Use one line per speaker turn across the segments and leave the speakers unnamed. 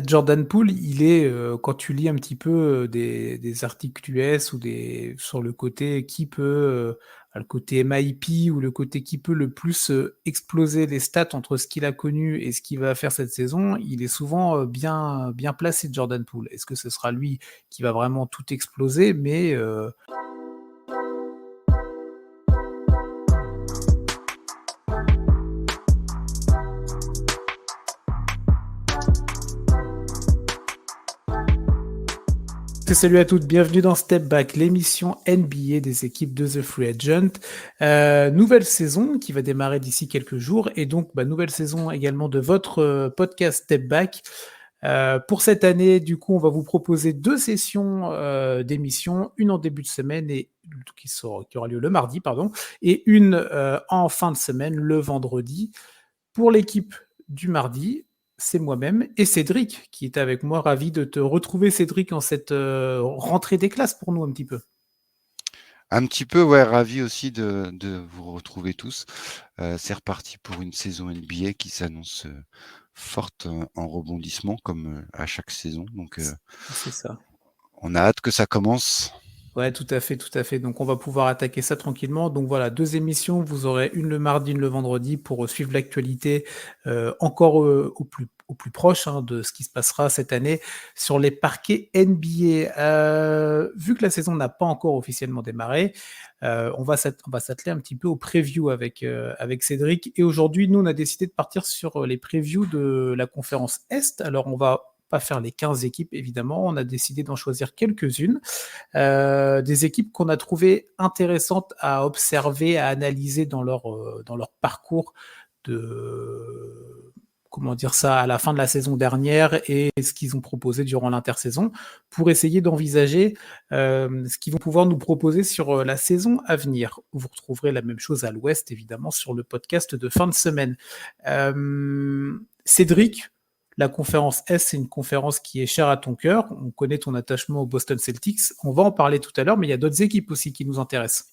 Jordan Poole, il est, quand tu lis un petit peu des articles US ou sur le côté qui peut, le côté MIP ou le côté qui peut le plus exploser les stats entre ce qu'il a connu et ce qu'il va faire cette saison, il est souvent bien placé, Jordan Poole. Est-ce que ce sera lui qui va vraiment tout exploser? Mais salut à toutes, bienvenue dans Step Back, l'émission NBA des équipes de The Free Agent. Nouvelle saison qui va démarrer d'ici quelques jours et donc nouvelle saison également de votre podcast Step Back. Pour cette année, du coup, on va vous proposer 2 sessions d'émissions, une en début de semaine et qui aura lieu le mardi, pardon, et une en fin de semaine, le vendredi. Pour l'équipe du mardi, c'est moi-même et Cédric qui est avec moi. Ravi de te retrouver, Cédric, en cette rentrée des classes pour nous un petit peu.
Un petit peu, ouais, ravi aussi de vous retrouver tous. C'est reparti pour une saison NBA qui s'annonce forte en rebondissement comme à chaque saison. Donc,
c'est ça.
On a hâte que ça commence.
Ouais, tout à fait, tout à fait. Donc, on va pouvoir attaquer ça tranquillement. Donc, voilà, 2 émissions. Vous aurez une le mardi, une le vendredi pour suivre l'actualité encore au plus proche de ce qui se passera cette année sur les parquets NBA. Vu que la saison n'a pas encore officiellement démarré, on va s'atteler un petit peu au preview avec Cédric. Et aujourd'hui, nous, on a décidé de partir sur les previews de la conférence Est. Alors, on va pas faire les 15 équipes, évidemment. On a décidé d'en choisir quelques-unes. Des équipes qu'on a trouvées intéressantes à observer, à analyser dans leur parcours de comment dire ça, à la fin de la saison dernière et ce qu'ils ont proposé durant l'intersaison pour essayer d'envisager ce qu'ils vont pouvoir nous proposer sur la saison à venir. Vous retrouverez la même chose à l'Ouest, évidemment, sur le podcast de fin de semaine. Cédric, la conférence S, c'est une conférence qui est chère à ton cœur. On connaît ton attachement aux Boston Celtics. On va en parler tout à l'heure, mais il y a d'autres équipes aussi qui nous intéressent.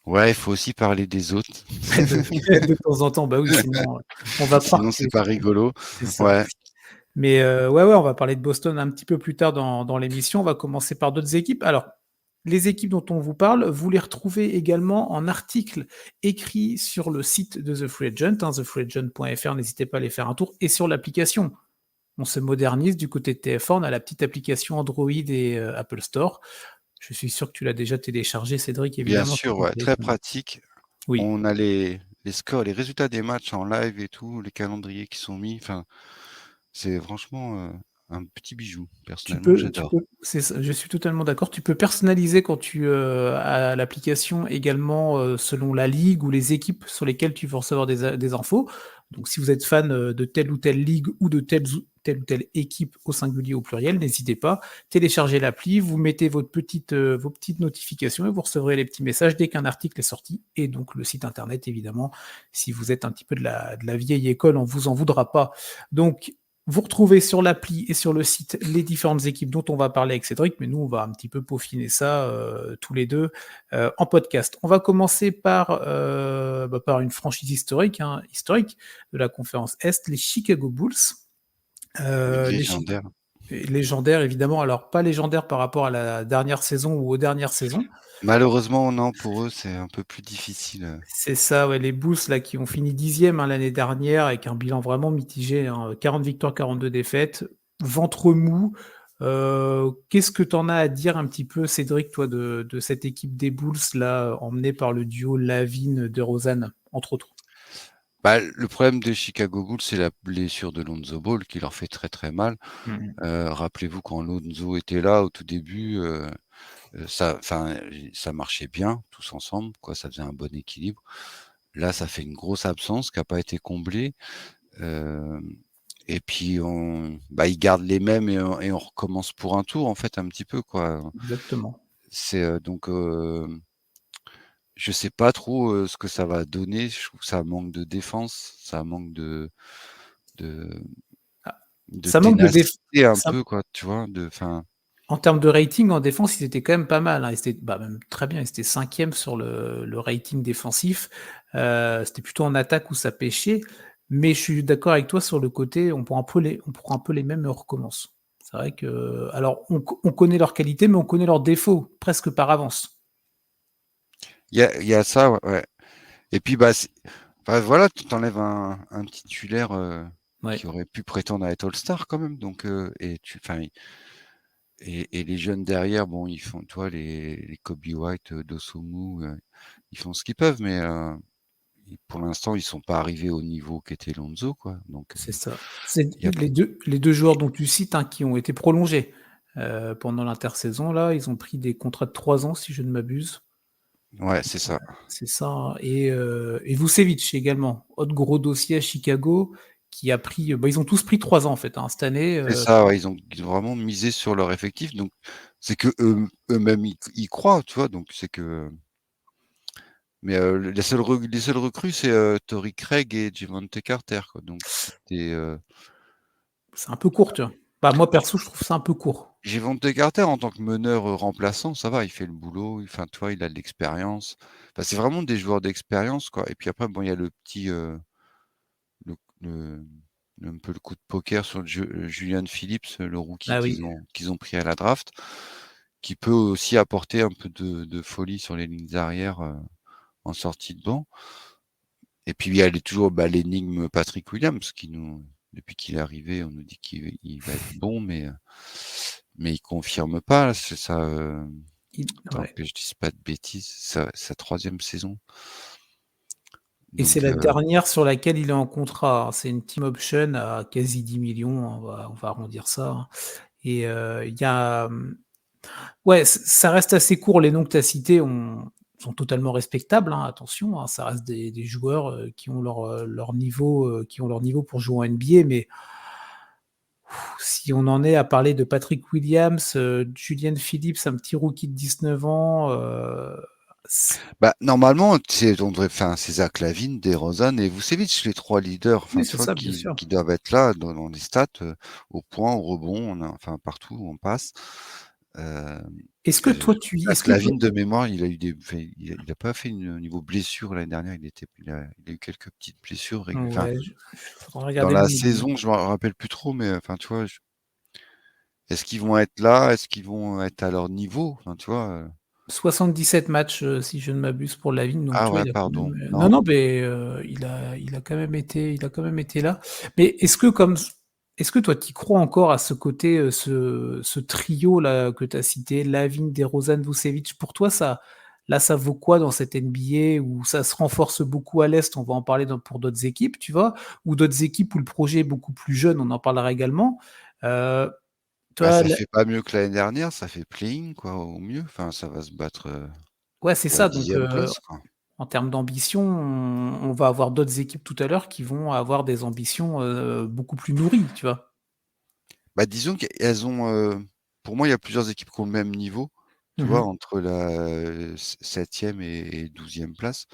Ouais, il faut aussi parler des autres.
de temps en temps, bah oui, sinon on va
sinon c'est pas rigolo.
C'est ça.
Ouais.
Mais ouais, on va parler de Boston un petit peu plus tard dans l'émission. On va commencer par d'autres équipes. Alors, les équipes dont on vous parle, vous les retrouvez également en article écrit sur le site de The Free Agent, thefreeagent.fr, n'hésitez pas à aller faire un tour, et sur l'application. On se modernise du côté de TF1, on a la petite application Android et Apple Store. Je suis sûr que tu l'as déjà téléchargé, Cédric, évidemment.
Bien sûr, ouais, très pratique.
Oui.
On a les scores, les résultats des matchs en live et tout, les calendriers qui sont mis. Enfin, c'est franchement un petit bijou. Personnellement, j'adore.
Je suis totalement d'accord. Tu peux personnaliser quand tu as l'application également selon la ligue ou les équipes sur lesquelles tu veux recevoir des infos. Donc, si vous êtes fan de telle ou telle ligue ou de telle ou telle équipe au singulier ou au pluriel, n'hésitez pas. Téléchargez l'appli, vous mettez vos petites notifications et vous recevrez les petits messages dès qu'un article est sorti. Et donc, le site internet, évidemment, si vous êtes un petit peu de la vieille école, on ne vous en voudra pas. Donc, vous retrouvez sur l'appli et sur le site les différentes équipes dont on va parler avec Cédric, mais nous, on va un petit peu peaufiner ça tous les deux en podcast. On va commencer par une franchise historique de la conférence Est, les Chicago Bulls.
Légendaire.
Légendaire, évidemment. Alors, pas légendaire par rapport à la dernière saison ou aux dernières saisons.
Malheureusement, non, pour eux, c'est un peu plus difficile.
C'est ça, ouais, les Bulls là, qui ont fini 10e l'année dernière avec un bilan vraiment mitigé, 40 victoires, 42 défaites, ventre mou. Qu'est-ce que tu en as à dire un petit peu, Cédric, toi, de cette équipe des Bulls là, emmenée par le duo Lavine-DeRozan, entre autres?
Le problème des Chicago Bulls, c'est la blessure de Lonzo Ball qui leur fait très très mal. Rappelez-vous quand Lonzo était là au tout début, ça marchait bien tous ensemble, quoi. Ça faisait un bon équilibre. Là, ça fait une grosse absence qui n'a pas été comblée. Et puis ils gardent les mêmes et on recommence pour un tour en fait un petit peu, quoi.
Exactement.
C'est donc je sais pas trop ce que ça va donner. Je trouve que ça manque de défense, ça manque de
Ça manque de
ténacité un peu, quoi, tu vois,
En termes de rating en défense, ils étaient quand même pas mal. Ils étaient même très bien. Ils étaient 5e sur le rating défensif. C'était plutôt en attaque où ça pêchait. Mais je suis d'accord avec toi sur le côté, on prend un peu les mêmes et on recommence. C'est vrai que, alors, on connaît leurs qualités, mais on connaît leurs défauts presque par avance.
Il y a ça, ouais, ouais. Et puis, bah, enfin, voilà, tu t'enlèves un titulaire
Ouais,
qui aurait pu prétendre à être All-Star quand même. Donc, enfin, et les jeunes derrière, bon, ils font, toi, les Kobe White, Dosunmu, ils font ce qu'ils peuvent, mais pour l'instant, ils sont pas arrivés au niveau qu'était Lonzo, quoi. Donc,
c'est ça. C'est
il y a,
les deux joueurs dont tu cites, hein, qui ont été prolongés pendant l'intersaison, là, ils ont pris des contrats de 3 ans, si je ne m'abuse.
ouais, c'est ça.
C'est ça, hein. Et Vucevic également, autre gros dossier à Chicago, qui a pris. Bah, ils ont tous pris 3 ans en fait, hein, cette année.
C'est ça, ouais, ils ont vraiment misé sur leur effectif. Donc, c'est que eux-mêmes, ils croient, tu vois. Donc, c'est que. Mais les seuls recrues, c'est Torrey Craig et Javonte Carter, quoi. Donc, c'était.
C'est un peu court, tu vois. Bah, moi perso, je trouve ça un peu court.
Javonte Carter, en tant que meneur remplaçant, ça va, il fait le boulot. Enfin, tu vois, il a de l'expérience. Enfin, c'est vraiment des joueurs d'expérience, quoi. Et puis après, bon, il y a le petit. Le, le- un peu le coup de poker sur Julian Phillips, le rookie
Ah oui.
qu'ils ont pris à la draft, qui peut aussi apporter un peu de folie sur les lignes arrière en sortie de banc. Et puis il y a toujours l'énigme Patrick Williams qui depuis qu'il est arrivé, on nous dit qu'il va être bon, mais il confirme pas. C'est ça. Attends
Ouais.
que je dise pas de bêtises. Sa troisième saison.
Et c'est
Donc
la dernière sur laquelle il est en contrat, hein. C'est une team option à quasi 10 millions, on va arrondir ça, hein. Et il y a, ouais, ça reste assez court. Les noms que tu as cités sont totalement respectables, hein, attention, hein, ça reste des joueurs qui ont leur niveau, qui ont leur niveau pour jouer en NBA. Mais si on en est à parler de Patrick Williams, Julian Phillips, un petit rookie de 19 ans,
normalement, on devrait faire un César Lavine, DeRozan et Vucevic, les trois leaders,
oui,
enfin, tu
c'est
vois,
ça, bien sûr.
qui doivent être là dans les stats, au point, au rebond, enfin, partout où on passe. Euh,
Est-ce que toi, tu, est-ce
Zach
que toi,
Lavine, de mémoire, il a eu enfin, il a pas fait au niveau blessure l'année dernière, il a eu quelques petites blessures enfin,
ouais, faudra
dans
regarder le
la
niveau.
saison, je me rappelle plus trop, mais enfin, tu vois, est-ce qu'ils vont être là? Est-ce qu'ils vont être à leur niveau? Enfin, tu vois,
77 matchs, si je ne m'abuse, pour Lavigne, donc
ah
tu vois,
ouais,
il a quand
pardon,
même, non,
non.
non, mais il a quand même été là. Mais est-ce que toi, tu crois encore à ce côté, ce trio-là que tu as cité, Lavigne, DeRozan, Vucevic? Pour toi, ça vaut quoi dans cette NBA où ça se renforce beaucoup à l'Est? On va en parler pour d'autres équipes, tu vois? Ou d'autres équipes où le projet est beaucoup plus jeune, on en parlera également. Euh,
Bah,
Toi,
ça fait pas mieux que l'année dernière, ça fait playing, quoi, au mieux. Enfin, ça va se battre
ouais, c'est
pour la
ça. Donc,
10e place, quoi.
en termes d'ambition, on va avoir d'autres équipes tout à l'heure qui vont avoir des ambitions beaucoup plus nourries, tu vois.
Bah, disons qu'elles ont, pour moi, il y a plusieurs équipes qui ont le même niveau, tu vois,
Mhm.
entre la 7e et 12e place.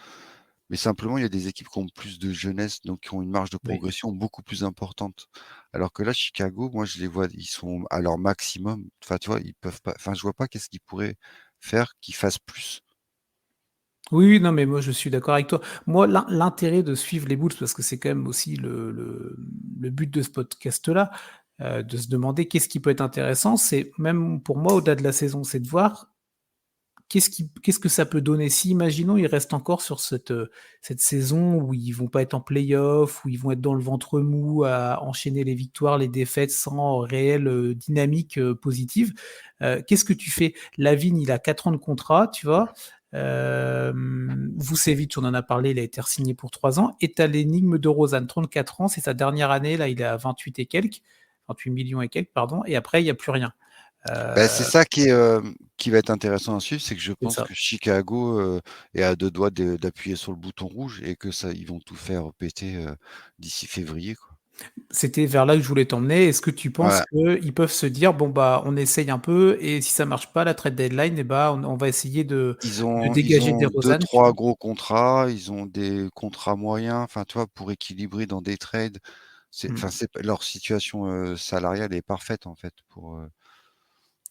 Mais simplement, il y a des équipes qui ont plus de jeunesse, donc qui ont une marge de
Oui.
progression beaucoup plus importante. Alors que là, Chicago, moi, je les vois, ils sont à leur maximum. Enfin, tu vois, ils peuvent pas. Enfin, je vois pas qu'est-ce qu'ils pourraient faire qu'ils fassent plus.
Oui, oui, non, mais moi je suis d'accord avec toi. Moi, l'intérêt de suivre les Bulls, parce que c'est quand même aussi le but de ce podcast-là, de se demander qu'est-ce qui peut être intéressant, c'est même pour moi, au-delà de la saison, c'est de voir qu'est-ce que ça peut donner si, imaginons, ils restent encore sur cette saison où ils vont pas être en play-off, où ils vont être dans le ventre mou à enchaîner les victoires, les défaites sans réelle dynamique positive. Qu'est-ce que tu fais? Lavigne, il a 4 ans de contrat, tu vois. Vucevic, on en a parlé, il a été re-signé pour 3 ans. Et tu as l'énigme de Rosanne, 34 ans, c'est sa dernière année, là, il est à 28 et quelques, 28 millions et quelques, pardon. Et après, il n'y a plus rien.
Bah, c'est
Euh,
ça qui va être intéressant à suivre, c'est que je
c'est
pense
ça.
que Chicago est à deux doigts d'appuyer sur le bouton rouge et que ça, ils vont tout faire péter d'ici février, quoi.
C'était vers là que je voulais t'emmener. Est-ce que tu penses
Ouais,
qu'ils peuvent se dire, bon, bah, on essaye un peu, et si ça marche pas, la trade deadline, eh bah, on va essayer de
ils
dégager des
ont deux,
Rosanne, tu
trois
vois.
gros contrats, ils ont des contrats moyens, enfin, tu vois, pour équilibrer dans des trades.
Hmm.
Enfin, leur situation salariale est parfaite en fait pour.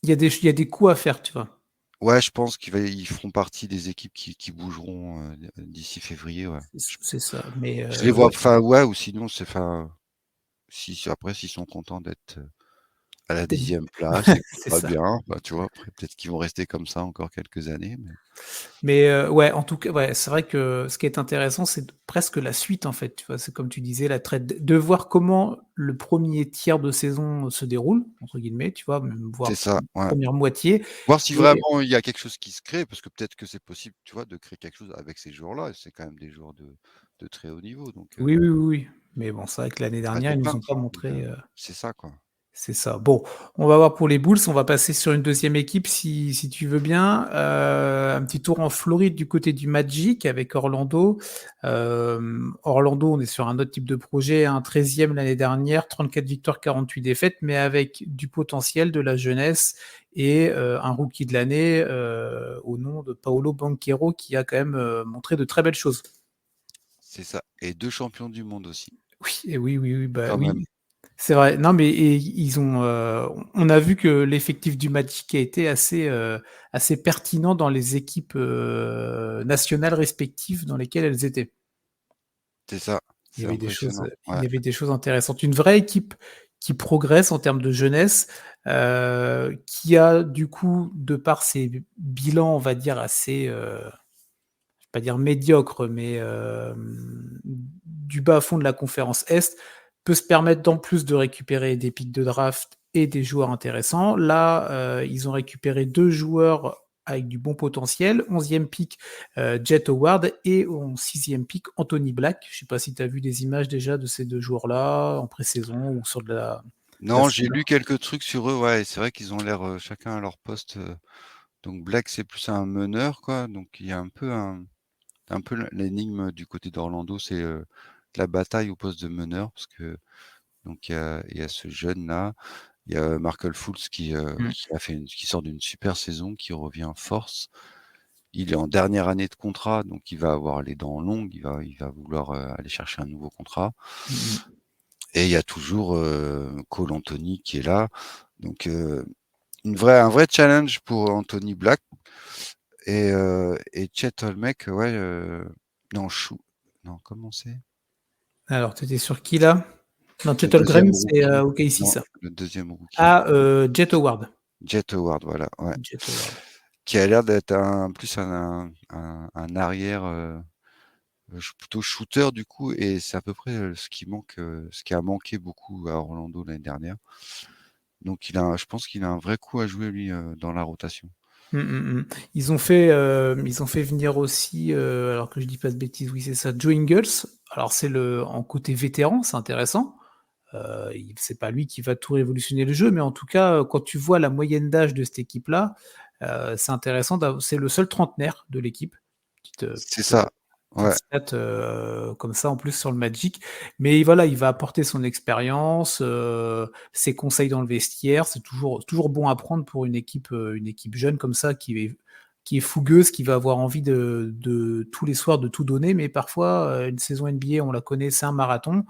Il y a des coûts à faire, tu vois.
Ouais, je pense ils feront partie des équipes qui bougeront, d'ici février, ouais.
C'est ça, mais
Je les vois
ouais.
enfin, ouais, ou sinon c'est enfin, si après s'ils sont contents d'être, à la
Peut-être
10e place et que tout
c'est
va
ça.
bien, bah, tu vois? Après peut-être qu'ils vont rester comme ça encore quelques années, mais
Mais ouais, en tout cas, ouais, c'est vrai que ce qui est intéressant, c'est presque la suite, en fait, tu vois? C'est comme tu disais, la traite de voir comment le premier tiers de saison se déroule, entre guillemets, tu vois? Même
c'est
voire
ça, ouais.
première moitié
Voir si
et
vraiment il y a quelque chose qui se crée, parce que peut-être que c'est possible, tu vois, de créer quelque chose avec ces joueurs-là et c'est quand même des joueurs de très haut niveau donc
oui, oui, oui, oui. Mais bon, c'est vrai que l'année
pas
dernière,
de
ils nous ont
plainte
pas
donc
montré,
c'est ça, quoi.
c'est ça. Bon, on va voir pour les Bulls, on va passer sur une deuxième équipe si tu veux bien. Un petit tour en Floride du côté du Magic avec Orlando. Orlando, on est sur un autre type de projet, un 13e l'année dernière, 34 victoires, 48 défaites, mais avec du potentiel, de la jeunesse et un rookie de l'année, au nom de Paolo Banchero qui a quand même, montré de très belles choses.
C'est ça et 2 champions du monde aussi,
Oui et oui, oui, oui, bah,
quand même.
oui. C'est vrai. Non, mais et ils ont, on a vu que l'effectif du Magic a été assez pertinent dans les équipes, nationales respectives dans lesquelles elles étaient.
C'est ça,
Il y
c'est
avait des choses,
impressionnant,
il
ouais.
y avait des choses intéressantes. Une vraie équipe qui progresse en termes de jeunesse, qui a du coup, de par ses bilans, on va dire assez, je vais pas dire médiocre, mais du bas fond de la conférence Est, peut se permettre d'en plus de récupérer des pics de draft et des joueurs intéressants. Là, ils ont récupéré 2 joueurs avec du bon potentiel. 11e pick, Jet Howard et en 6e pick, Anthony Black. Je ne sais pas si tu as vu des images déjà de ces 2 joueurs-là en pré-saison ou sur de la
Non, j'ai
saison.
lu quelques trucs sur eux, ouais et c'est vrai qu'ils ont l'air, chacun à leur poste, donc Black, c'est plus un meneur, quoi, donc il y a un peu l'énigme du côté d'Orlando, c'est, la bataille au poste de meneur parce que donc il y a ce jeune-là, il y a Markelle Fultz
Mmh.
qui sort d'une super saison, qui revient en force. Il est en dernière année de contrat, donc il va avoir les dents longues, il va vouloir, aller chercher un nouveau contrat
Mmh mh.
et il y a toujours, Cole Anthony qui est là, donc un vrai challenge pour Anthony Black et Chet Holmgren, ouais, non Chou non comment c'est?
Alors, tu étais sur qui là? Non,
Le
Chet Holmgren,
deuxième
c'est,
rookie,
OKC
non,
ça.
le deuxième rookie.
Ah, Jet Howard.
Jet Howard, voilà, ouais.
Jet Howard.
Qui a l'air d'être un arrière, plutôt shooter du coup et c'est à peu près, ce qui a manqué beaucoup à Orlando l'année dernière. Donc je pense qu'il a un vrai coup à jouer lui, dans la rotation.
Mmh, mmh, mmh. Ils ont fait venir aussi, alors que je dis pas de bêtises, oui, c'est ça, Joe Ingles. Alors c'est le en côté vétéran, c'est intéressant. Il c'est pas lui qui va tout révolutionner le jeu, mais en tout cas, quand tu vois la moyenne d'âge de cette équipe-là, c'est intéressant c'est le seul trentenaire de l'équipe.
C'est ça,
Petite
ouais.
stat, comme ça en plus sur le Magic. Mais voilà, il va apporter son expérience, ses conseils dans le vestiaire. C'est toujours bon à prendre pour une équipe jeune comme ça qui est fougueuse, qui va avoir envie de tous les soirs de tout donner. Mais parfois, une saison NBA, on la connaît, c'est un marathon.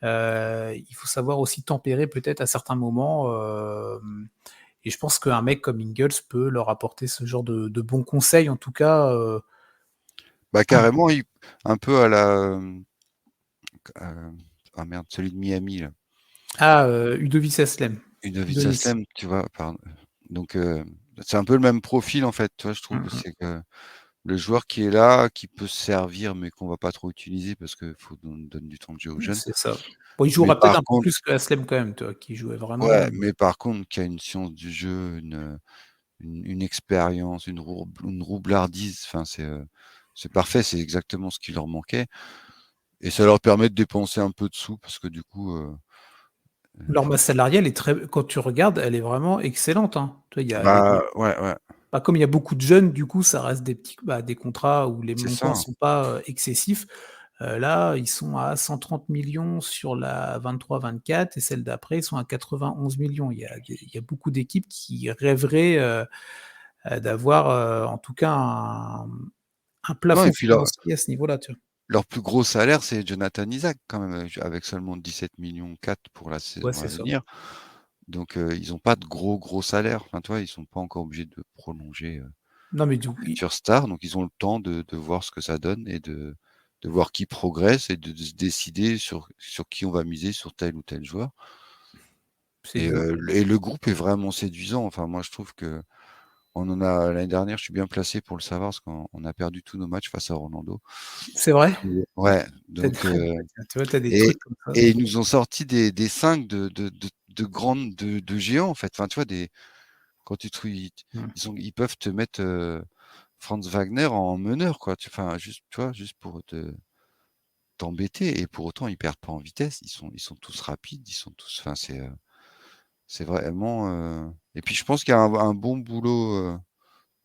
Il faut savoir aussi tempérer peut-être à certains moments, et je pense qu'un mec comme Ingles peut leur apporter ce genre de bons conseils, en tout cas,
Bah, carrément, un peu à la, ah merde, celui de Miami là,
Udovis Haslem.
Udovic
Udonis.
Haslem, tu vois? Donc c'est un peu le même profil en fait, tu vois? Je trouve,
Mmh mh.
c'est que le joueur qui est là, qui peut se servir, mais qu'on va pas trop utiliser parce qu'il faut qu'on donne du temps de jeu aux jeunes.
C'est ça. Bon, il
Mais
jouera peut-être
par
un peu
contre
plus que Haslem quand même, tu vois? Qui jouait vraiment,
ouais, mais par contre qui a une science du jeu, une expérience, une roublardise, enfin c'est parfait, c'est exactement ce qui leur manquait et ça leur permet de dépenser un peu de sous parce que du coup,
leur
faut
masse salariale est très quand tu regardes, elle est vraiment excellente, hein. Tu vois, il y a
bah,
des
ouais, ouais,
bah, comme il y a beaucoup de jeunes, du coup, ça reste des contrats où les
c'est
montants
ça.
sont pas, excessifs. Là, ils sont à 130 millions sur la 23-24 et celle d'après, ils sont à 91 millions. Il y a beaucoup d'équipes qui rêveraient, d'avoir, en tout cas un
Non et
plafond
puis
financier à ce niveau-là, tu vois?
leur plus gros salaire, c'est Jonathan Isaac quand même, avec seulement 17,4 millions pour la
Ouais,
saison
c'est
à
ça.
venir. Donc ils ont pas de gros salaires. Enfin, tu vois, ils sont pas encore obligés de prolonger,
Non, mais du
en
coup,
futur star, donc ils ont le temps de voir ce que ça donne et de voir qui progresse et de se décider sur qui on va miser sur tel ou tel joueur
c'est exact.
et le groupe est vraiment séduisant. Enfin moi je trouve qu'on en a l'année dernière, je suis bien placé pour le savoir parce qu'on a perdu tous nos matchs face à Orlando.
C'est vrai?
Ouais,
Tu
donc
tu vois, tu as des
et
trucs comme ça.
et ils nous ont sorti des 5 de grandes de géants en fait. Enfin tu vois des quand tu te
Mmh.
ils peuvent te mettre, Franz Wagner en meneur quoi, enfin juste, tu vois, juste pour t'embêter et pour autant ils perdent pas en vitesse. Ils sont tous rapides, ils sont tous enfin c'est vraiment, et puis je pense qu'il y a un bon boulot,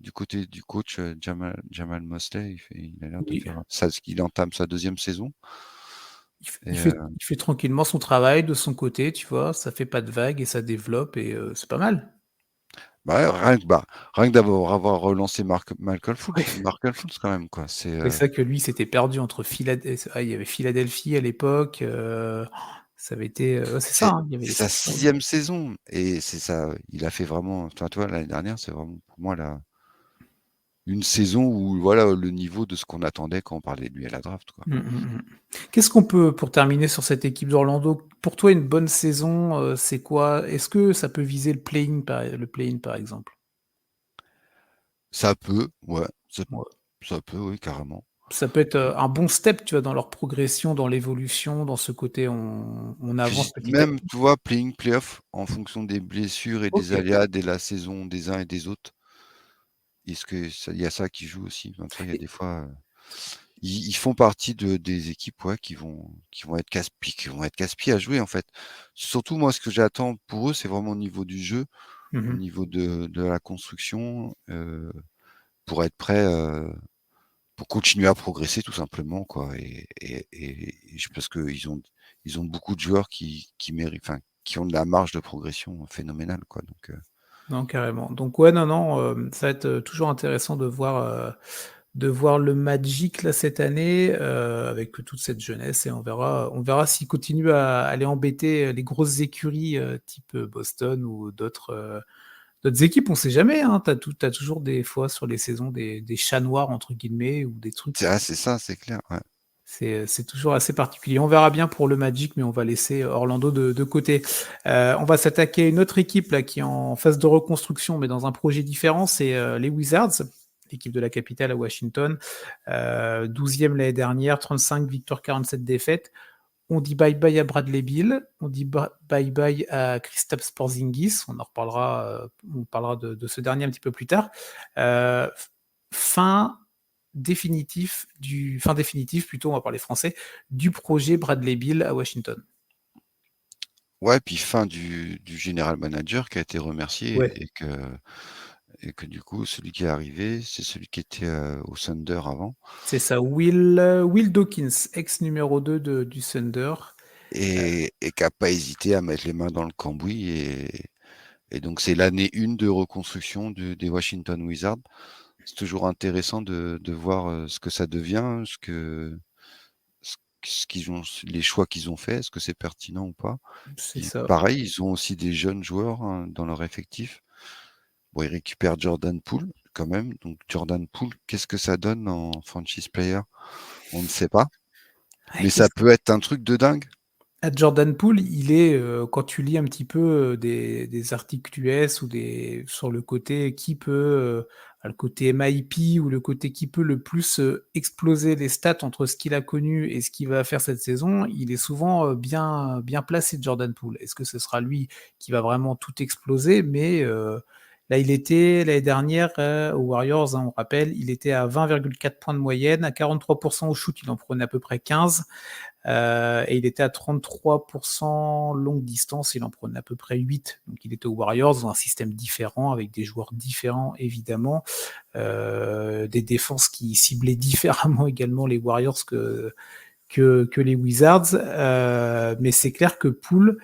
du côté du coach, Jamal Mosley. Il a l'air de
Oui.
faire ça il entame sa deuxième saison
Il
et
fait il fait tranquillement son travail de son côté, tu vois? Ça fait pas de vagues et ça développe et c'est pas mal.
bah, ouais, rien que avoir relancé Markel Fultz quand même quoi,
Oui, c'est vrai que lui, s'était perdu entre il y avait Philadelphie à l'époque, ça avait été, ouais, c'est ça,
c'est
hein, il y avait
c'est
les
sa
Sixers.
6e saison et c'est ça, il a fait vraiment enfin, tu vois, l'année dernière, c'est vraiment pour moi la une saison où voilà, le niveau de ce qu'on attendait quand on parlait de lui à la draft, quoi.
Mmh, mmh mh. Qu'est-ce qu'on peut pour terminer sur cette équipe d'Orlando, pour toi, une bonne saison, c'est quoi? Est-ce que ça peut viser le play-in, par exemple?
Ça peut, ouais,
Ouais.
ça peut, oui, carrément.
Ça peut être, un bon step, tu vois, dans leur progression, dans l'évolution, dans ce côté on avance
Puis
petit à
même,
petit.
tu vois, playing playoff en fonction des blessures et des
OK.
aléas de la saison des uns et des autres. Est-ce que ça il y a ça qui joue aussi? Enfin, tu vois, il y a
Et
des fois, ils font partie des équipes, ouais, qui vont être casse-pieds à jouer, en fait. Surtout moi, ce que j'attends pour eux, c'est vraiment au niveau du jeu,
mmh
au
mh.
niveau de la construction, pour être prêt, pour continuer à progresser tout simplement quoi et je parce qu'ils ont beaucoup de joueurs qui méritent enfin, qui ont de la marge de progression phénoménale quoi donc
Non, carrément. Donc ouais, non, non, ça va être, toujours intéressant de voir le Magic là cette année, avec toute cette jeunesse et on verra s'ils continuent à aller embêter, les grosses écuries, type, Boston ou d'autres équipes. On sait jamais, hein. Tu toujours des fois sur les saisons des «chats noirs» entre guillemets ou des trucs,
c'est ça, c'est clair, ouais.
c'est toujours assez particulier. On verra bien pour le Magic, mais on va laisser Orlando de côté. On va s'attaquer à une autre équipe là qui est en phase de reconstruction, mais dans un projet différent, c'est, les Wizards, l'équipe de la capitale à Washington. 12e l'année dernière, 35 victoires, 47 défaites. On dit bye bye à Bradley Beal, on dit bye bye à Kristaps Porzingis. On parlera de ce dernier un petit peu plus tard. Heu, fin fin définitif plutôt, on va parler français, du projet Bradley Beal à Washington.
Ouais, puis fin du général manager qui a été remercié
Ouais.
et que du coup celui qui est arrivé, c'est celui qui était, au Thunder avant
C'est ça, Will Dawkins, ex numéro 2 du Thunder.
et qui a pas hésité à mettre les mains dans le cambouis et donc c'est l'année 1 de reconstruction des Washington Wizards. C'est toujours intéressant de voir, ce que ça devient, ce ce qu'ils ont les choix qu'ils ont faits, est-ce que c'est pertinent ou pas?
C'est
Puis
ça.
pareil, ils ont aussi des jeunes joueurs, hein, dans leur effectif. Bon, ils récupèrent Jordan Poole quand même, donc Jordan Poole, qu'est-ce que ça donne en franchise player? On ne sait pas,
Ouais,
mais ça peut être un truc de dingue.
Jordan Poole, il est, quand tu lis un petit peu, des articles US ou sur le côté qui peut, le côté MIP ou le côté qui peut le plus, exploser les stats entre ce qu'il a connu et ce qu'il va faire cette saison, il est souvent, bien placé Jordan Poole. Est-ce que ce sera lui qui va vraiment tout exploser? Mais, là, il était l'année dernière, aux Warriors, hein, on rappelle, il était à 20,4 points de moyenne, à 43 au shoot, il en prenait à peu près 15. Et il était à 33 longue distance, il en prenait à peu près 8. Donc il était aux Warriors dans un système différent, avec des joueurs différents évidemment, des défenses qui ciblaient différemment également les Warriors que les Wizards. Mais c'est clair que Poole,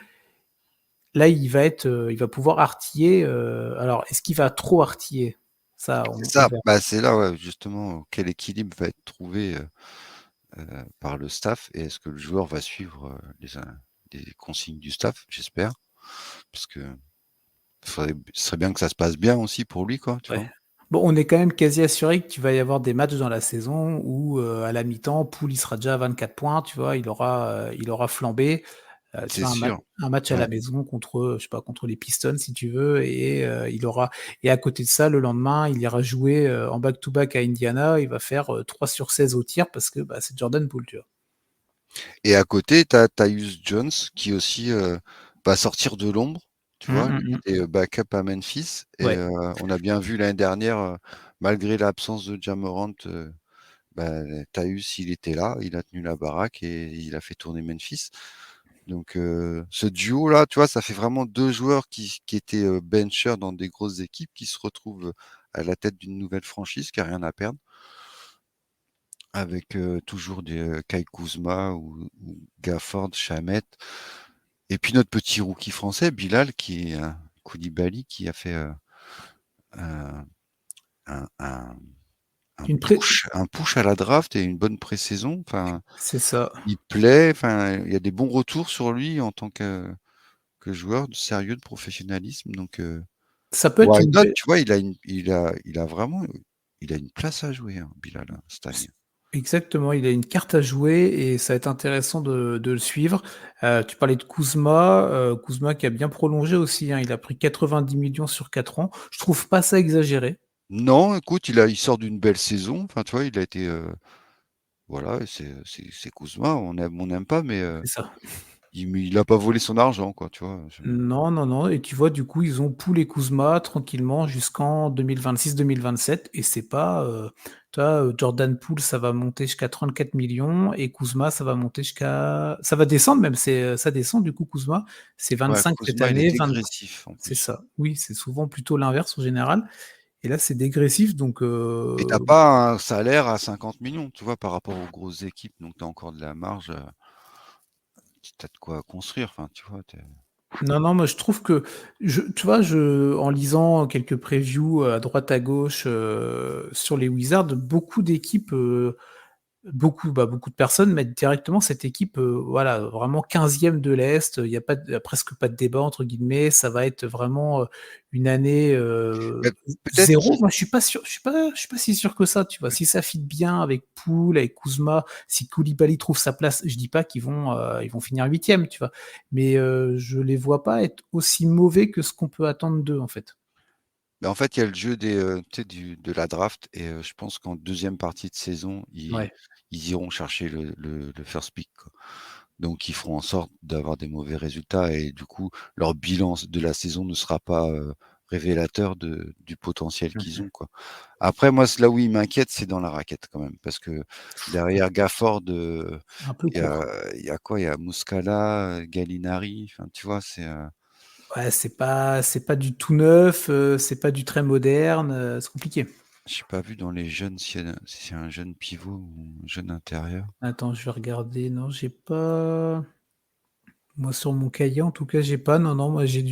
là, il va pouvoir artiller. Alors, est-ce qu'il va trop artiller? Ça,
C'est
on
ça,
verra.
bah, c'est là, ouais, justement, quel équilibre va être trouvé, par le staff et est-ce que le joueur va suivre, les consignes du staff? J'espère, parce que ce serait bien que ça se passe bien aussi pour lui, quoi, tu
Ouais.
vois?
Bon, on est quand même quasi assuré qu'il va y avoir des matchs dans la saison où, à la mi-temps, Poole, il sera déjà à 24 points, tu vois? Il aura flambé. Tu
C'est
vois,
sûr.
un match à
Ouais.
la maison contre, je sais pas, contre les Pistons si tu veux il aura et à côté de ça, le lendemain, il ira jouer, en back to back à Indiana. Il va faire, 3 sur 16 au tir parce que, bah, c'est Jordan Poole, tu vois?
Et à côté, tu as Tyus Jones qui aussi, va sortir de l'ombre, tu vois?
Mmh,
Lui qui
mmh.
était, backup à Memphis et
Ouais.
on a bien vu l'année dernière, malgré l'absence de Ja Morant, bah, Tyus il était là, il a tenu la baraque et il a fait tourner Memphis. Donc ce duo-là, tu vois, ça fait vraiment 2 joueurs qui étaient, benchers dans des grosses équipes, qui se retrouvent, à la tête d'une nouvelle franchise qui a rien à perdre. Avec, toujours des, Kyle Kuzma ou Gafford, Shamet et puis notre petit rookie français Bilal qui est, Koulibaly qui a fait, un un un
Une pré
un push à la draft et une bonne pré-saison. Enfin,
C'est ça.
il plaît, enfin, il y a des bons retours sur lui en tant que joueur de sérieux, de professionnalisme donc
Ça peut être
why
une
not?
belle
Tu vois? Il a vraiment, il a une place à jouer, hein, Bilal, hein, cette année.
exactement, il a une carte à jouer et ça va être intéressant de le suivre. Tu parlais de Kuzma qui a bien prolongé aussi, hein. Il a pris 90 millions sur 4 ans. Je trouve pas ça exagéré.
Non, écoute, il sort d'une belle saison. Enfin, tu vois, il a été, voilà, c'est Kuzma, on n'aime pas, mais
C'est ça.
il a pas volé son argent, quoi, tu vois?
Non, non, non et tu vois, du coup, ils ont Poole et Kuzma tranquillement jusqu'en 2026-2027 et c'est pas, tu vois, Jordan Poole, ça va monter jusqu'à 34 millions et Kuzma, ça va monter jusqu'à ça va descendre même, ça descend du coup Kuzma. C'est
Ouais,
25 cette
Kuzma, il est
année, 20
dégressif, en
c'est
plus
ça. Oui, c'est souvent plutôt l'inverse en général et là, c'est dégressif donc
et tu pas un salaire à 50 millions, tu vois? Par rapport aux grosses équipes, donc tu as encore de la marge, tu as de quoi construire, enfin, tu vois? Tu
non, non, moi je trouve que tu vois, en lisant quelques previews, à droite à gauche, sur les Wizards, beaucoup d'équipes, beaucoup de personnes mettent directement cette équipe, voilà, vraiment 15e de l'Est. Il y a presque pas de «débat» entre guillemets. Ça va être vraiment, une année,
bah, peut-être
0.
qu'ils
Moi, je suis pas si sûr que ça, tu vois? Si ça fit bien avec Poole, avec Kuzma, si Koulibaly trouve sa place, je dis pas ils vont finir 8e, tu vois? Mais, je les vois pas être aussi mauvais que ce qu'on peut attendre d'eux, en fait.
bah, en fait, il y a le jeu des, tu sais, de la draft et je pense qu'en deuxième partie de saison,
Ouais.
ils iront chercher le first pick, quoi. Donc ils feront en sorte d'avoir des mauvais résultats et du coup, leur bilan de la saison ne sera pas, révélateur du potentiel qu'ils
Mmh.
ont, quoi. Après moi, c'est là où il m'inquiète, c'est dans la raquette quand même, parce que derrière Gafford,
Un peu court.
il y a quoi? Il y a Muscala, Gallinari, enfin tu vois?
Ouais, c'est pas du tout neuf, c'est pas du très moderne, c'est compliqué.
J'ai pas vu dans les jeunes si c'est un jeune pivot ou un jeune intérieur.
Attends, je vais regarder. Non, j'ai pas moi sur mon cahier en tout cas, j'ai pas. Non, non, moi j'ai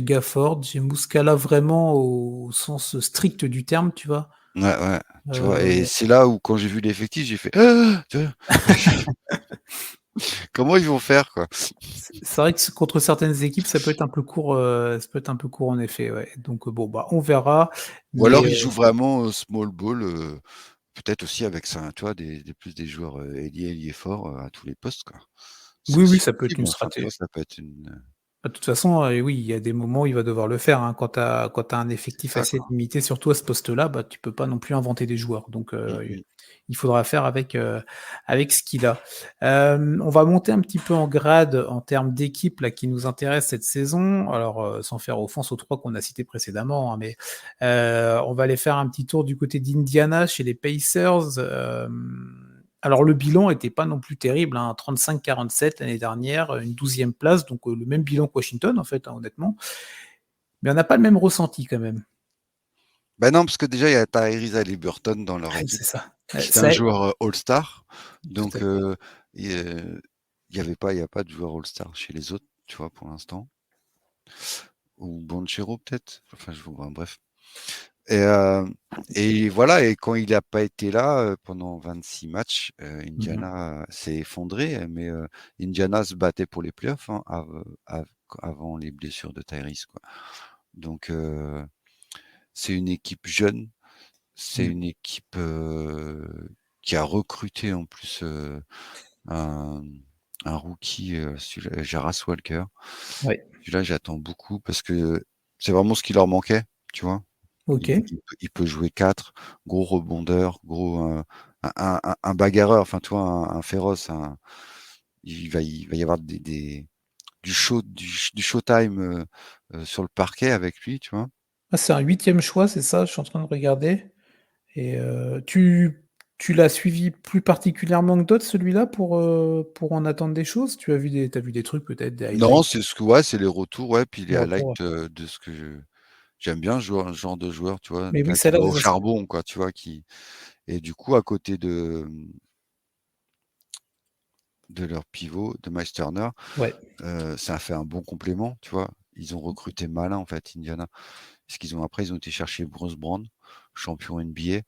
Gafford, j'ai Muscala vraiment au sens strict du terme, tu vois?
Ouais, ouais, tu vois? Et
Heu,
c'est là où quand j'ai vu l'effectif, j'ai fait: «Ah!» tu vois? Comment ils vont faire, quoi?
c'est vrai que contre certaines équipes, ça peut être un peu court, ça peut être un peu court en effet, ouais. Donc, bon, bah, on verra,
Ou alors
mais,
ils jouent vraiment, small ball, peut-être aussi avec ça, tu vois, des joueurs, ailiers forts, à tous les postes, quoi. C'est
oui, oui,
aussi
ça peut être une
possible, enfin, tu vois,
stratégie.
ça peut être une,
Bah, de toute façon, oui, il y a des moments où il va devoir le faire, hein. Quand tu as un
c'est
effectif
ça,
assez
quoi.
limité, surtout à ce poste-là, bah, tu peux pas non plus inventer des joueurs. Donc,
Mmh mh.
il faudra faire avec, avec ce qu'il a. On va monter un petit peu en grade en termes d'équipe là qui nous intéresse cette saison. Alors, sans faire offense aux 3 qu'on a cités précédemment, hein, mais, on va aller faire un petit tour du côté d'Indiana chez les Pacers. Alors le bilan était pas non plus terrible, hein, 35-47 l'année dernière, une 12e place, donc le même bilan que Washington en fait, hein, honnêtement. Mais on n'a pas le même ressenti quand même.
Bah, non, parce que déjà il y a Tyrese Haliburton dans leur
Ouais,
équipe,
c'est ça.
qui est un
Ça
joueur, all-star,
tout à
donc
fait.
et il y a pas de joueur all-star chez les autres, tu vois, pour l'instant. Ou Banchero peut-être? Enfin, je vois, bref. Et et voilà et quand il a pas été là, pendant 26 matchs,
Mmh mh.
Indiana s'est effondré, mais Indiana se battait pour les playoffs, hein, avant les blessures de Tyrese, quoi. Donc c'est une équipe jeune, C'est une équipe, qui a recruté en plus, un un rookie, celui-là, Jarace Walker.
Ouais.
Celui-là, j'attends beaucoup parce que c'est vraiment ce qui leur manquait, tu vois?
OK.
Il peut jouer 4, gros rebondeur, gros, un bagarreur, enfin, tu vois? Un féroce, il va y avoir du showtime, sur le parquet avec lui, tu vois?
Ah, c'est un huitième choix, c'est ça? Je suis en train de regarder et tu l'as suivi plus particulièrement que d'autres celui-là pour en attendre des choses? Tu as vu des trucs peut-être, des
Non,
highlights?
c'est ce que ouais, c'est les retours, ouais, puis les
Les retours, ouais.
highlights, de ce que j'aime bien ce genre de joueur, tu vois?
Mais oui,
Là,
ça a
qui
l'air
va au
de ça.
charbon, quoi, tu vois? Et du coup, à côté de leur pivot, de Miles Turner,
Ouais.
ça a fait un bon complément, tu vois? Ils ont recruté malin, en fait, Indiana. Parce qu'ils ont après, ils ont été chercher Bruce Brown, champion NBA,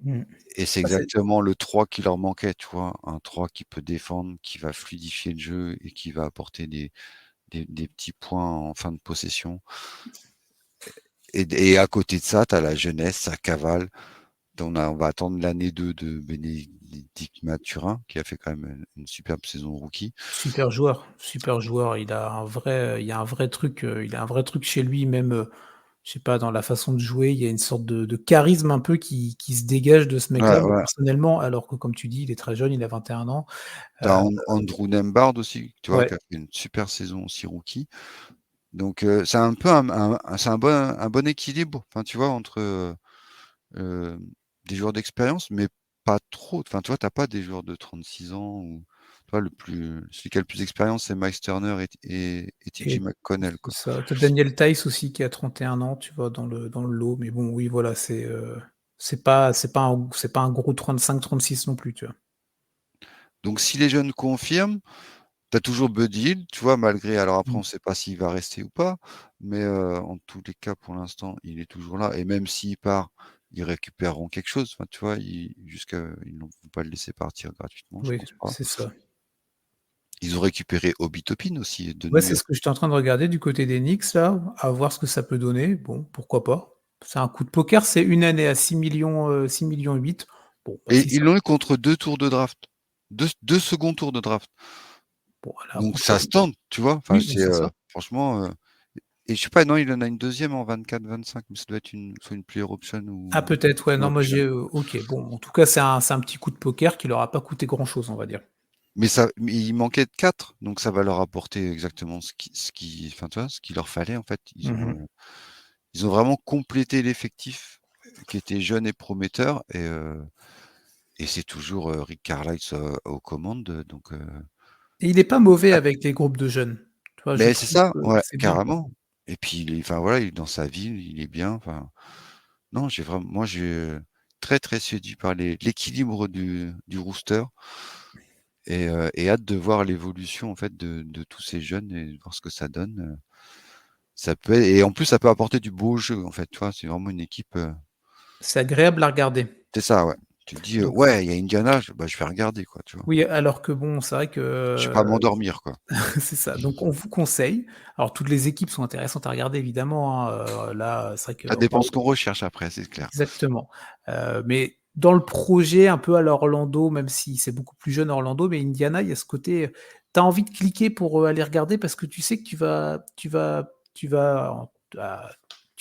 Mmh.
et c'est
Ah, c'est
exactement le 3 qui leur manquait, tu vois? Un 3 qui peut défendre, qui va fluidifier le jeu et qui va apporter des petits points en fin de possession. Et à côté de ça, tu as la jeunesse, ça cavale. On va attendre l'année 2 de Bénédicte Mathurin, qui a fait quand même une superbe saison rookie.
super joueur, super joueur. Il y a un vrai truc, il a un vrai truc chez lui même, je sais pas, dans la façon de jouer, il y a une sorte de charisme un peu qui se dégage de ce
Ouais,
mec-là. Moi
ouais.
personnellement, alors que comme tu dis, il est très jeune, il a 21 ans.
Tu as
Heu,
Andrew Nembhard aussi, tu vois?
ouais,
Qui a fait une super saison aussi rookie. Donc c'est un peu c'est un bon équilibre, enfin, tu vois? Entre, heu, des joueurs d'expérience, mais pas trop. Enfin, tu vois? Tu as pas des joueurs de 36 ans ou tu vois? Celui qui a le plus d'expérience, c'est Miles Turner et TJ
et
McConnell,
c'est
quoi.
ça. Tu as Daniel Theis aussi qui a 31 ans, tu vois, dans le lot. Mais bon, oui, voilà, c'est pas un gros 35-36 non plus, tu vois?
Donc si les jeunes confirment, tu as toujours Buddy Hield, tu vois? Malgré, alors après,
Mmh.
on sait pas s'il va rester ou pas, mais en tous les cas, pour l'instant, il est toujours là, et même s'il part, ils récupéreront quelque chose. Enfin, tu vois? Ils ne vont pas le laisser partir gratuitement, je
Oui,
pense pas.
c'est ça.
Ils ont récupéré Obi Toppin aussi de
Ouais,
New
c'est ce
York.
que j'étais en train de regarder du côté des Knicks là, à voir ce que ça peut donner. Bon, pourquoi pas. C'est un coup de poker, c'est une année à 6,8 millions. Bon, bah,
Et
si
ils
ça
l'ont eu contre 2 tours de draft, deux seconds tours de draft.
bon, voilà,
Donc
entre
ça se tente, tu vois? Enfin,
oui, bah, c'est ça.
franchement, et je sais pas, non, il en a une deuxième en 24-25, mais ça doit être soit une player option
Ah
ou
peut-être, ouais,
une
non, moi
option.
OK, bon, en tout cas, c'est un petit coup de poker qui leur a pas coûté grand chose, on va dire.
Mais il manquait de 4, donc ça va leur apporter exactement enfin, tu vois, ce qu'il leur fallait, en fait.
Mmh.
Ils ont vraiment complété l'effectif, qui était jeune et prometteur, et c'est toujours, Rick Carlisle, aux commandes, donc
Et il est pas mauvais
ah,
avec les groupes de jeunes. Tu vois, je
mais c'est
trouve
ça,
que
ouais,
c'est bien, quoi.
carrément, et puis enfin, voilà, il est dans sa ville, il est bien, enfin, non, j'ai, très, très séduit par l'équilibre du roster, et hâte de voir l'évolution, en fait, de tous ces jeunes et de voir ce que ça donne. Ça peut être, et en plus, ça peut apporter du beau jeu, en fait, tu vois? C'est vraiment une équipe,
C'est agréable à regarder.
c'est ça, ouais. Tu te dis:
Donc
«Ouais, il y a Indiana, je vais regarder, quoi», tu vois?
oui, alors que bon, c'est vrai
Je vais pas
que
m'endormir, quoi.
c'est ça, donc on vous conseille. Alors toutes les équipes sont intéressantes à regarder évidemment, hein, là, c'est vrai
Ça
qu'on
dépend
parle
ce qu'on recherche après, c'est clair.
exactement, mais dans le projet un peu à la Orlando, même si c'est beaucoup plus jeune Orlando, mais Indiana, il y a ce côté, tu as envie de cliquer pour, aller regarder parce que tu sais que tu vas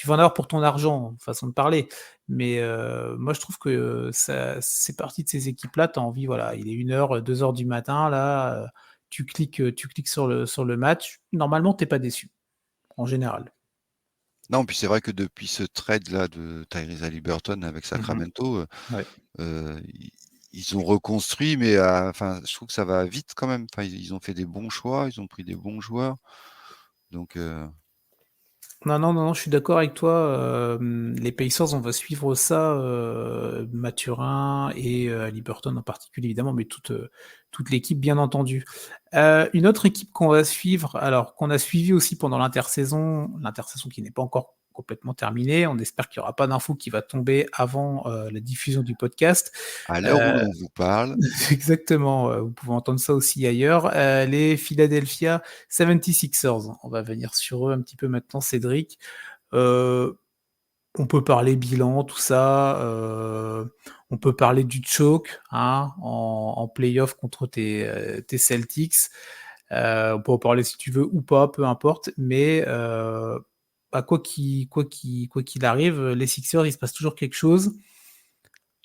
en avoir pour ton argent, façon de parler. Mais, moi je trouve que ça c'est partie de ces équipes-là, tu as envie, voilà, il est 1 heure, 2 heures du matin là, tu cliques sur le match, normalement tu es pas déçu, en général.
Non, puis c'est vrai que depuis ce trade-là de Tyrese Haliburton avec
Mmh.
Sacramento,
Ouais.
ils ont reconstruit, mais enfin, je trouve que ça va vite quand même. Enfin, ils ont fait des bons choix, ils ont pris des bons joueurs, donc
Non, non, non, non, je suis d'accord avec toi, les Pacers, on va suivre ça, Mathurin et Haliburton en particulier évidemment, mais toute l'équipe bien entendu. Une autre équipe qu'on va suivre, alors qu'on a suivi aussi pendant l'intersaison qui n'est pas encore complètement terminée, on espère qu'il y aura pas d'infos qui va tomber avant, la diffusion du podcast.
à l'heure où
Heu
l'on vous parle,
Exactement, vous pouvez entendre ça aussi ailleurs. Les Philadelphia 76ers, on va venir sur eux un petit peu maintenant, Cédric. Heu, On peut parler bilan, tout ça, on peut parler du choke, hein, en play-off contre tes Celtics. On peut en parler si tu veux ou pas, peu importe, mais bah, quoi qu'il arrive, les Sixers, il se passe toujours quelque chose.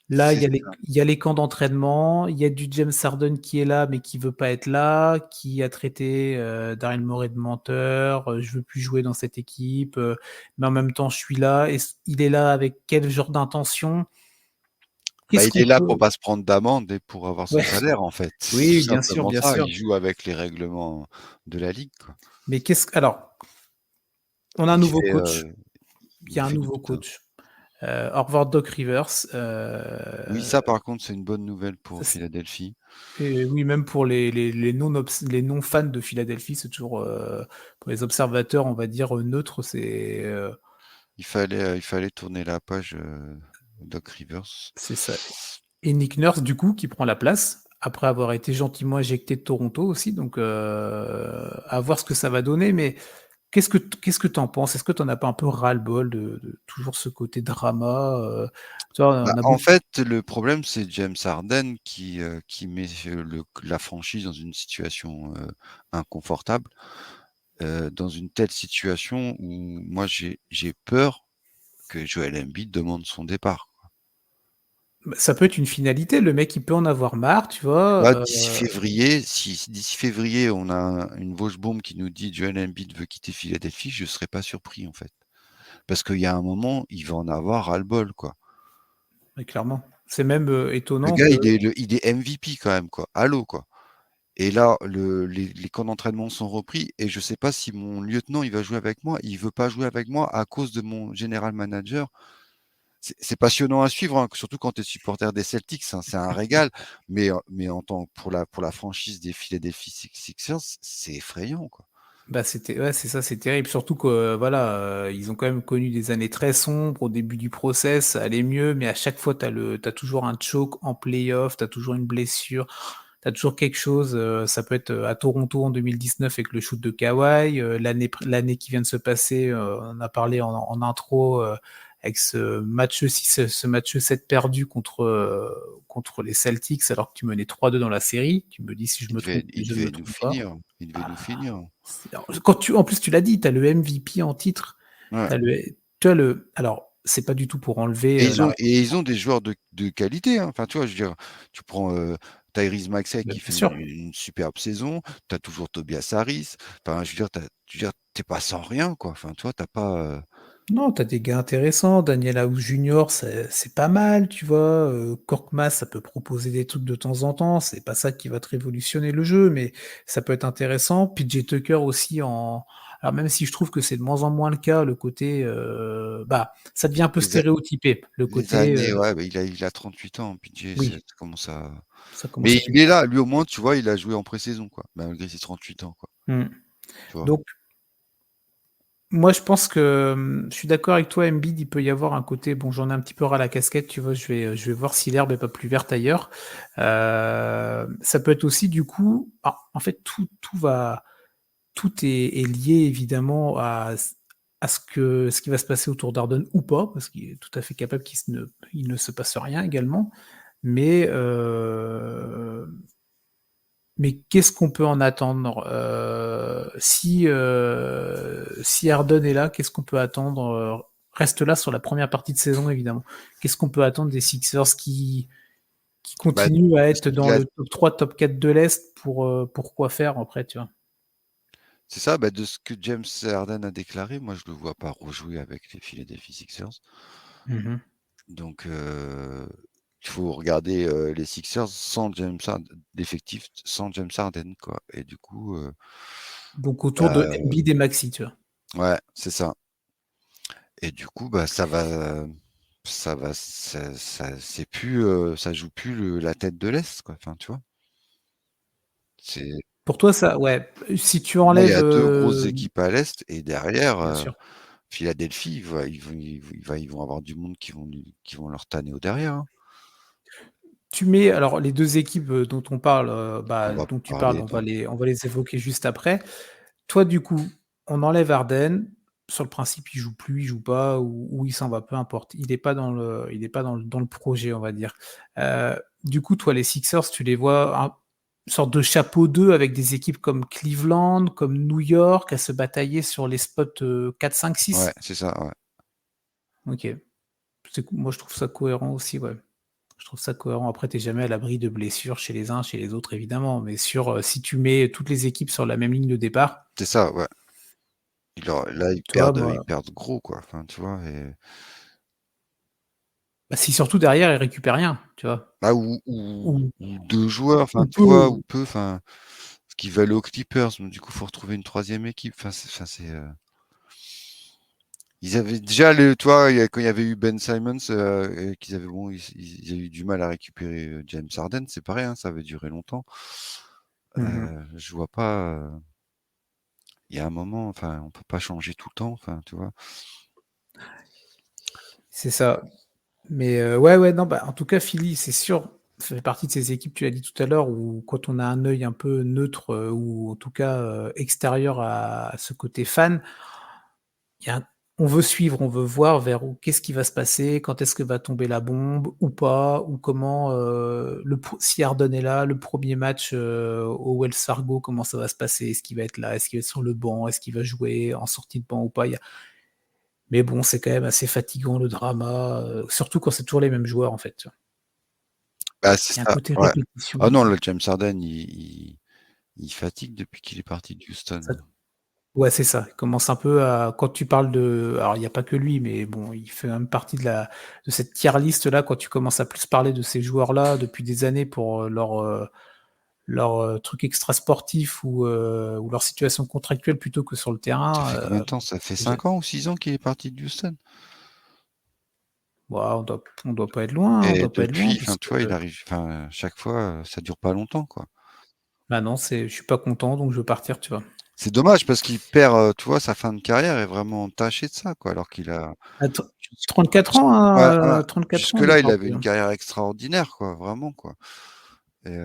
Là,
C'est
il y a les camps d'entraînement, il y a du James Harden qui est là, mais qui veut pas être là, qui a traité Daryl Morey de menteur, je veux plus jouer dans cette équipe, mais en même temps, je suis là. Et il est là avec quel genre d'intention?
Bah,
Qu'est-ce
il
qu'on
est là
peut
pour pas se prendre d'amende et pour avoir son
Ouais,
salaire, en fait. C'est tout
oui, bien sûr,
simplement
bien
ça.
sûr.
Il joue avec les règlements de la ligue, quoi.
Mais alors, on a un
Il
nouveau
fait,
coach. Il y
il
a un
fait du
nouveau
putain.
coach. Au revoir Doc Rivers.
Oui, ça, par contre, c'est une bonne nouvelle
Ça,
pour Philadelphie.
et oui, même pour les non-fans de Philadelphie, c'est toujours, pour les observateurs, on va dire, neutres,
Il fallait tourner la page, Doc Rivers.
c'est ça. Et Nick Nurse, du coup, qui prend la place, après avoir été gentiment éjecté de Toronto aussi, donc à voir ce que ça va donner. Mais qu'est-ce que t'en penses? Est-ce que t'en as pas un peu ras-le-bol de toujours ce côté drama? Tu vois,
Bah,
on a
en
beaucoup.
fait, le problème, c'est James Harden qui met, la franchise dans une situation, inconfortable, dans une telle situation où moi j'ai peur que Joel Embiid demande son départ.
Bah, ça peut être une finalité, le mec il peut en avoir marre, tu vois?
Là, si d'ici février, on a une Wojbomb qui nous dit: «Joel Embiid veut quitter Philadelphie», je serais pas surpris, en fait. Parce qu'il y a un moment, il va en avoir ras-le-bol, quoi.
Ouais, clairement. C'est même,
Le
étonnant
gars,
que
il est MVP quand même, quoi. Allô, quoi. Et là, les camps d'entraînement sont repris et je sais pas si mon lieutenant, il va jouer avec moi. Il veut pas jouer avec moi à cause de mon general manager. C'est passionnant à suivre, hein, surtout quand tu es supporter des Celtics, hein, c'est un régal. Mais en tant pour la franchise des Philadelphia Sixers, c'est effrayant, quoi.
bah, c'était ouais, c'est ça, c'est terrible. Surtout que, voilà, ils ont quand même connu des années très sombres. Au début du process, ça allait mieux, mais à chaque fois, tu toujours un choke en play-off, tu as toujours une blessure, tu as toujours quelque chose, ça peut être, à Toronto en 2019 avec le shoot de Kawhi, l'année qui vient de se passer, on en a parlé en intro, avec ce match 7 perdu contre les Celtics alors que tu menais 3-2 dans la série. Tu me dis si je
Il
me
devait
trompe, mais
il
je ne me
devait nous
trompe pas.
finir, il devait nous
Ah,
finir.
alors, en plus, tu l'as dit, tu as le MVP en titre.
Ouais.
Tu as alors, c'est pas du tout pour enlever
Et ils
la.
ont et ils ont des joueurs de qualité, hein. Enfin, tu vois, je veux dire, tu prends, Tyrese Maxey
Bah,
qui
bien
fait
sûr.
une superbe saison, tu as toujours Tobias Harris. Enfin, je veux dire, tu pas sans rien, quoi. Enfin, tu vois, tu pas,
Non, tu as des gars intéressants. Daniel House Junior, c'est pas mal, tu vois. Korkmaz, ça peut proposer des trucs de temps en temps. C'est pas ça qui va te révolutionner le jeu, mais ça peut être intéressant. PJ Tucker aussi en. Alors même si je trouve que c'est de moins en moins le cas, le côté, bah, ça devient un peu
les a
stéréotypé. Le
les
côté,
années, ouais, bah, il a 38 ans, PJ,
oui,
ça commence à
ça commence
mais
à faire.
il est là, lui, au moins, tu vois, il a joué en pré-saison, quoi, malgré ses 38 ans, quoi,
Mm.
tu vois?
Donc moi, je pense que, je suis d'accord avec toi, Embiid, il peut y avoir un côté bon, j'en ai un petit peu ras la casquette, tu vois? Je vais voir si l'herbe est pas plus verte ailleurs. Ça peut être aussi du coup en fait, tout est lié évidemment à ce qui va se passer autour d'Harden ou pas, parce qu'il est tout à fait capable il ne se passe rien également. Mais, mais qu'est-ce qu'on peut en attendre? Si Harden est là, qu'est-ce qu'on peut attendre? Reste là sur la première partie de saison, évidemment. Qu'est-ce qu'on peut attendre des Sixers qui
Bah,
continuent à être
il
dans
a
le top 3, top 4 de l'Est pour quoi faire après, tu vois?
c'est ça, bah, de ce que James Harden a déclaré, moi, je le vois pas rejouer avec les Philadelphia Sixers.
Mmh.
Donc, il faut regarder, les Sixers sans James d'effectif sans James Harden, quoi. Et du coup,
Donc autour de
bah,
Embiid et Maxey, tu vois?
ouais, c'est ça. Et du coup, bah, ça c'est plus, ça joue plus la tête de l'Est, quoi. Enfin, tu vois? C'est
Pour toi, ça ouais, si tu
Là, il y
enlèves,
a 2 grosses équipes à l'Est et derrière,
bien sûr.
Philadelphie, ils vont avoir du monde qui vont leur tanner au derrière, hein.
Tu mets alors les 2 équipes, dont on parle,
On
bah,
va
dont tu parles,
parler dans
on va les évoquer juste après. Toi, du coup, on enlève Harden, sur le principe, il joue plus, il joue pas ou il s'en va, peu importe. Il est pas dans le projet, on va dire. Du coup, toi, les Sixers, tu les vois une sorte de chapeau 2 avec des équipes comme Cleveland, comme New York, à se batailler sur les spots, 4, 5,
Ouais,
6?
c'est ça, ouais.
OK. Moi, je trouve ça cohérent aussi, ouais. Je trouve ça cohérent. Après, tu es jamais à l'abri de blessures chez les uns, chez les autres, évidemment, mais si tu mets toutes les équipes sur la même ligne de départ,
C'est ça, ouais. Là,
tu vois,
ils
moi,
perdent gros, quoi. Enfin, tu vois? Et
bah, si surtout derrière, ils récupèrent rien, tu vois?
bah,
Ou
ou 2 joueurs, enfin,
ou
tu vois? Ou
peu.
peu, enfin, ce qui va aller aux Clippers, donc du coup, faut retrouver une troisième équipe. Ils avaient déjà tu vois, quand il y avait eu Ben Simmons, et qu'ils avaient bon, ils avaient eu du mal à récupérer, James Harden, c'est pareil, hein, ça avait duré longtemps.
Mmh.
Je vois pas, il y a un moment, enfin, on peut pas changer tout le temps, enfin, tu vois?
C'est ça. Mais ouais, ouais, non, bah, en tout cas, Philly, c'est sûr, ça fait partie de ces équipes, tu l'as dit tout à l'heure, où quand on a un œil un peu neutre, ou en tout cas, extérieur à ce côté fan, il y a un on veut suivre, on veut voir vers où qu'est-ce qui va se passer, quand est-ce que va tomber la bombe ou pas, ou comment, si Harden est là, le premier match, au Wells Fargo, comment ça va se passer? Est-ce qu'il va être là? Est-ce qu'il va être sur le banc? Est-ce qu'il va jouer en sortie de banc ou pas? Mais bon, c'est quand même assez fatigant le drama, surtout quand c'est toujours les mêmes joueurs, en fait, tu vois?
Bah, c'est
Il y a un
ça,
côté
ouais.
répétition
Ah non,
aussi.
le James Harden, il fatigue depuis qu'il est parti de Houston.
Ça Ouais, c'est ça. Il commence un peu à quand tu parles alors il y a pas que lui, mais bon, il fait même partie de cette tier list là, quand tu commences à plus parler de ces joueurs-là depuis des années pour, leur truc extrasportif ou leur situation contractuelle plutôt que sur le
Ça
terrain,
fait combien de temps? Ça fait
j'ai
5 ans ou 6 ans qu'il est parti de Houston?
Waouh, on doit pas être loin, hein, on
Et
doit pas être loin
depuis, enfin,
parce
tu vois,
que
il arrive, enfin, chaque fois, ça dure pas longtemps, quoi.
bah non, je suis pas content donc je veux partir, tu vois?
C'est dommage parce qu'il perd, tu vois, sa fin de carrière est vraiment entachée de ça, quoi, alors qu'il a
À 34
jusqu
ans,
ouais,
hein,
ouais,
34 ans, il est
jusque-là, il avait
parti,
une
hein.
carrière extraordinaire, quoi, vraiment, quoi. Et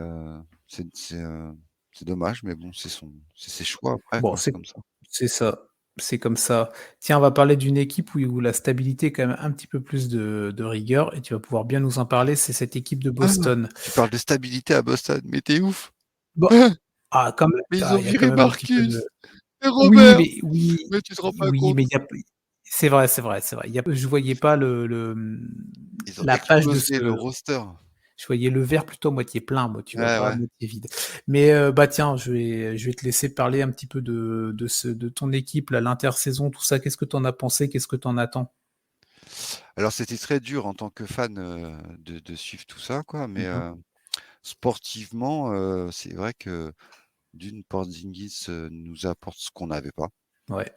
c'est dommage, mais bon, c'est ses choix après,
Bon,
quoi, c'est comme ça.
c'est ça, c'est comme ça. Tiens, on va parler d'une équipe où la stabilité est quand même un petit peu plus de rigueur et tu vas pouvoir bien nous en parler, c'est cette équipe de
Ah!
Boston.
Tu parles de stabilité à Boston, mais tu es ouf!
Bon, quand même,
Mais ils ont
il y a quand
viré
même un petit peu
Marcus
de
et
oui,
Robert!
mais oui,
Mais tu te rends pas
oui,
compte?
mais il y a c'est vrai, c'est vrai, c'est vrai. Je voyais pas
Ils ont
la page de
explosé le
ce
roster.
je voyais le verre plutôt à moitié plein, moi, tu vois?
Ouais,
Pas à
ouais.
moitié vide. Mais, bah, tiens, je vais te laisser parler un petit peu de ton équipe, là, l'intersaison, tout ça. Qu'est-ce que tu en as pensé? Qu'est-ce que tu en attends?
Alors c'était très dur en tant que fan, de suivre tout ça, quoi, mais,
Mmh mh.
sportivement, c'est vrai que Porzingis, nous apporte ce qu'on n'avait pas
Ouais.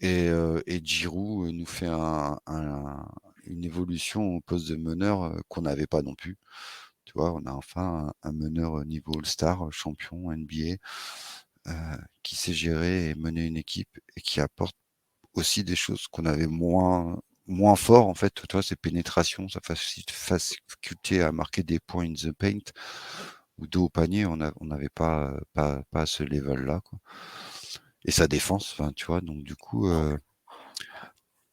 et Giroud, nous fait une évolution au poste de meneur, qu'on n'avait pas non plus. Tu vois? On a enfin un meneur, niveau All-Star, champion NBA, qui sait gérer et mener une équipe et qui apporte aussi des choses qu'on avait moins fort en fait, tu vois? Ses pénétrations, sa faculté à marquer des points in the paint ou dos au panier, on n'avait pas, pas à ce level-là, quoi et sa défense, enfin, tu vois? Donc du coup,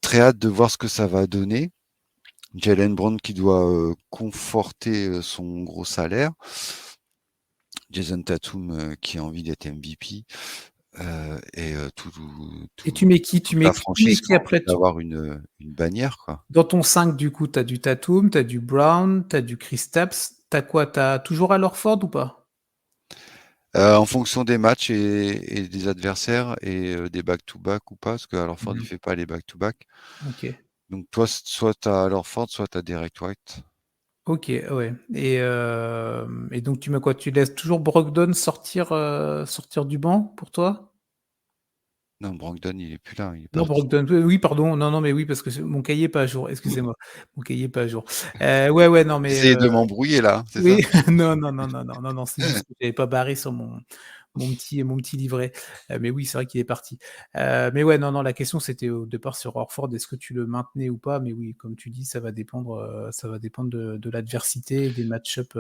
très hâte de voir ce que ça va donner. Jaylen Brown qui doit, conforter, son gros salaire. Jason Tatum, qui a envie d'être MVP, et
Et tu mets qui?
toute la
Tu mets
franchise qui
qui
a envie
après?
d'avoir une bannière, quoi.
Dans ton 5 du coup, tu as du Tatum, tu as du Brown, tu as du Kristaps, tu as quoi? Tu as toujours Al Horford ou pas?
En fonction des matchs et des adversaires et des back to back ou pas, parce qu'Al Horford il
Mmh.
fait pas les back to back.
OK.
Donc toi, soit tu as Al Horford, soit tu as Derrick White.
OK, ouais et donc tu mets quoi? Tu laisses toujours Brogdon sortir du banc pour toi?
Non, Brogdon il est plus là, il est
Non,
parti.
Brogdon, oui, pardon, non, non, mais oui, parce que mon cahier est pas à jour, excusez-moi, mon cahier est pas à jour. Ouais, ouais, non,
Tu
mais
essayes de m'embrouiller là, hein, c'est ça?
oui, non, non, non, non, non, non, non, c'est juste que j'avais pas barré sur mon petit livret, mais oui, c'est vrai qu'il est parti. Mais ouais, non, non, la question, c'était au départ sur Horford, est-ce que tu le maintenais ou pas? Mais oui, comme tu dis, ça va dépendre de l'adversité et des match-up.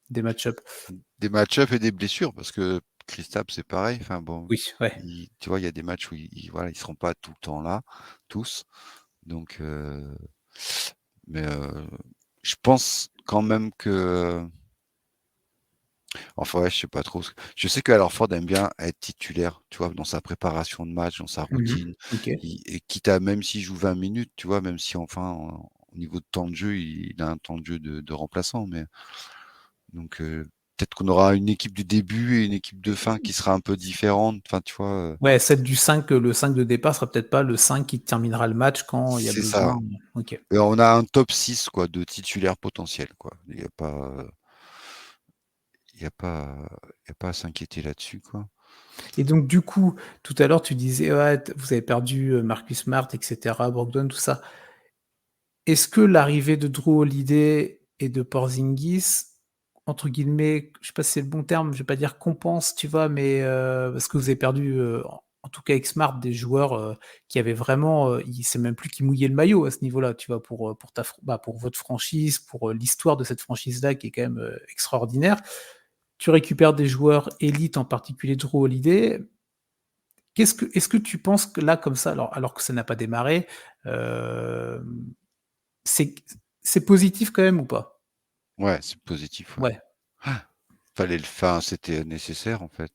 Des match-up et des blessures parce que Kristaps, c'est pareil. Enfin bon,
Oui, ouais.
tu vois, il y a des matchs où voilà, ils seront pas tout le temps là, tous. Donc, mais je pense quand même que, enfin ouais, je sais pas trop. Je sais qu'Al Ford aime bien être titulaire, tu vois, dans sa préparation de match, dans sa
Mmh.
routine.
OK.
Et quitte à même s'il joue 20 minutes, tu vois, même si enfin au niveau de temps de jeu, il a un temps de jeu de remplaçant, mais donc peut-être qu'on aura une équipe du début et une équipe de fin qui sera un peu différente. Enfin, tu vois,
Ouais, celle du 5, le 5 de départ sera peut-être pas le 5 qui terminera le match quand il y a
c'est ça.
besoin. OK.
Et on a un top 6 quoi, de titulaires potentiels, quoi. Il y a pas à s'inquiéter là-dessus, quoi.
Et donc du coup, tout à l'heure tu disais: «Ouais, vous avez perdu, Marcus Smart et cetera, Brogdon, tout ça». Est-ce que l'arrivée de Drew Holiday et de Porzingis, entre guillemets, je sais pas si c'est le bon terme, je vais pas dire «compense», tu vois? Mais, parce que vous avez perdu, en tout cas avec Smart, des joueurs, qui avaient vraiment, ils c'est même plus qui mouillaient le maillot à ce niveau-là, tu vois? Pour ta fr bah, pour votre franchise, pour, l'histoire de cette franchise-là qui est quand même, extraordinaire. Tu récupères des joueurs élites, en particulier Drew Holiday. Est-ce que tu penses que là, comme ça, alors que ça n'a pas démarré, hem, c'est c'est positif quand même ou pas?
Ouais, c'est positif, ouais.
Ouais.
Ah, fallait le enfin, c'était nécessaire, en fait.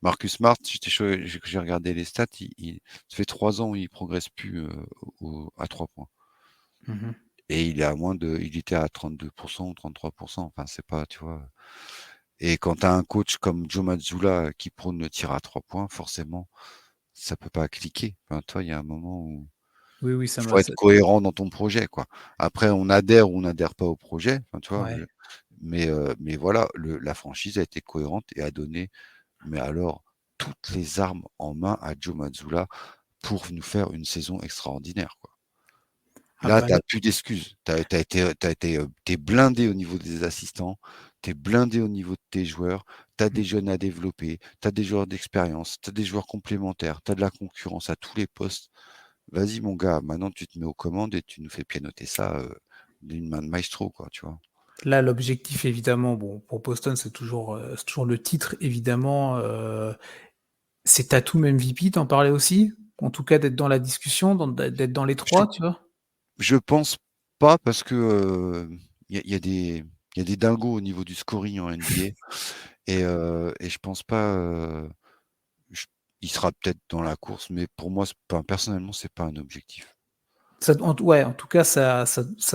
Marcus Smart, j'étais chaud j'ai regardé les stats, ça fait 3 ans, il progresse plus, à 3 points
Mmh mh.
et il était à 32 ou 33. Enfin, c'est pas, tu vois? Et quand tu as un coach comme Joe Mazzulla qui prône le tir à 3 points, forcément, ça peut pas cliquer. Enfin, toi, il y a un moment où
Oui, oui,
il
ça
faut
m'a
être
ça
cohérent dans ton projet, quoi. Après, on adhère ou on n'adhère pas au projet, enfin, tu vois?
ouais.
Mais voilà, la franchise a été cohérente et a donné, mais alors, toutes les armes en main à Joe Mazzulla pour nous faire une saison extraordinaire, quoi.
Ah
Là,
bah,
tu as plus d'excuses. Tu es blindé au niveau des assistants, tu es blindé au niveau de tes joueurs, tu as
mmh,
des jeunes à développer, tu as des joueurs d'expérience, tu as des joueurs complémentaires, tu as de la concurrence à tous les postes. Vas-y mon gars, maintenant tu te mets aux commandes et tu nous fais pianoter ça, d'une main de maestro, quoi, tu vois?
là, l'objectif évidemment, bon, pour Boston, c'est toujours le titre évidemment, c'est Tatum MVP, tu en parlais aussi? En tout cas, d'être dans la discussion, d'être dans les
Je
3, tu vois?
je pense pas parce que, il y a des dingos au niveau du scoring en NBA et je pense pas, j il sera peut-être dans la course, mais pour moi, personnellement, c'est pas un objectif.
Ça en t Ouais, en tout cas, ça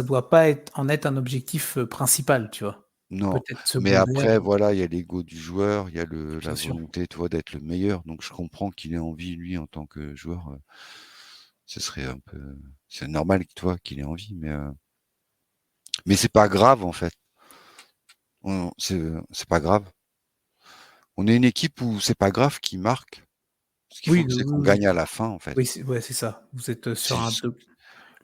doit pas être un objectif, principal, tu vois?
Non,
Peut-être
mais
secondaire,
après voilà, il y a l'ego du joueur, il y a la
bien sûr.
volonté, tu vois, d'être le meilleur, donc je comprends qu'il ait envie lui en tant que joueur, ce serait un peu c'est normal, tu vois, qu'il ait envie, mais c'est pas grave en fait. C'est pas grave. On est une équipe où c'est pas grave qui marque. Ce qu'il faut,
Oui,
c'est
oui,
qu'on
oui.
gagne à la fin en fait.
Oui, c'est ça. Vous êtes,
C'est
sur un
juste
de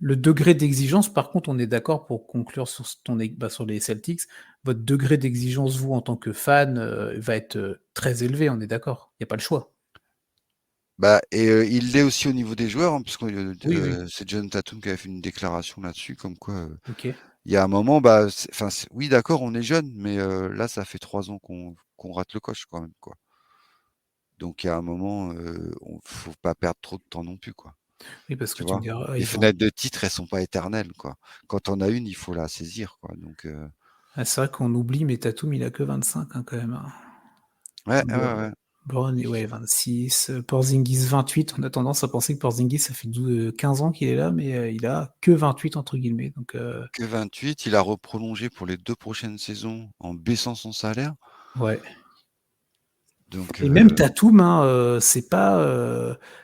le degré d'exigence, par contre, on est d'accord pour conclure sur s ton é bah, sur les Celtics, votre degré d'exigence, vous, en tant que fan, va être, très élevé, on est d'accord? Il y a pas le choix?
bah et il l'est aussi au niveau des joueurs, hein, puisque,
Oui, oui.
c'est John Tatum qui avait fait une déclaration là-dessus comme quoi,
OK.
il y a un moment, bah, oui d'accord, on est jeunes, mais là, ça fait 3 ans qu'on rate le coche quand même, quoi. Donc il y a un moment, on faut pas perdre trop de temps non plus, quoi.
Oui, parce que
Tu
tu me
vois?
diras,
Les
ils ont
fenêtres de titre, elles sont pas éternelles, quoi. Quand on a une, il faut la saisir, quoi, donc
c'est vrai qu'on oublie, mais Tatum, il a que 25, hein, quand même, hein.
ouais, ouais,
Bro
ouais.
Brown, ouais, 26, Porzingis 28. On a tendance à penser que Porzingis, ça fait 15 ans qu'il est là, mais, il a que 28 entre guillemets, donc,
Que 28, il a reprolongé pour les 2 prochaines saisons en baissant son salaire,
ouais.
donc
Et même Tatum, hein,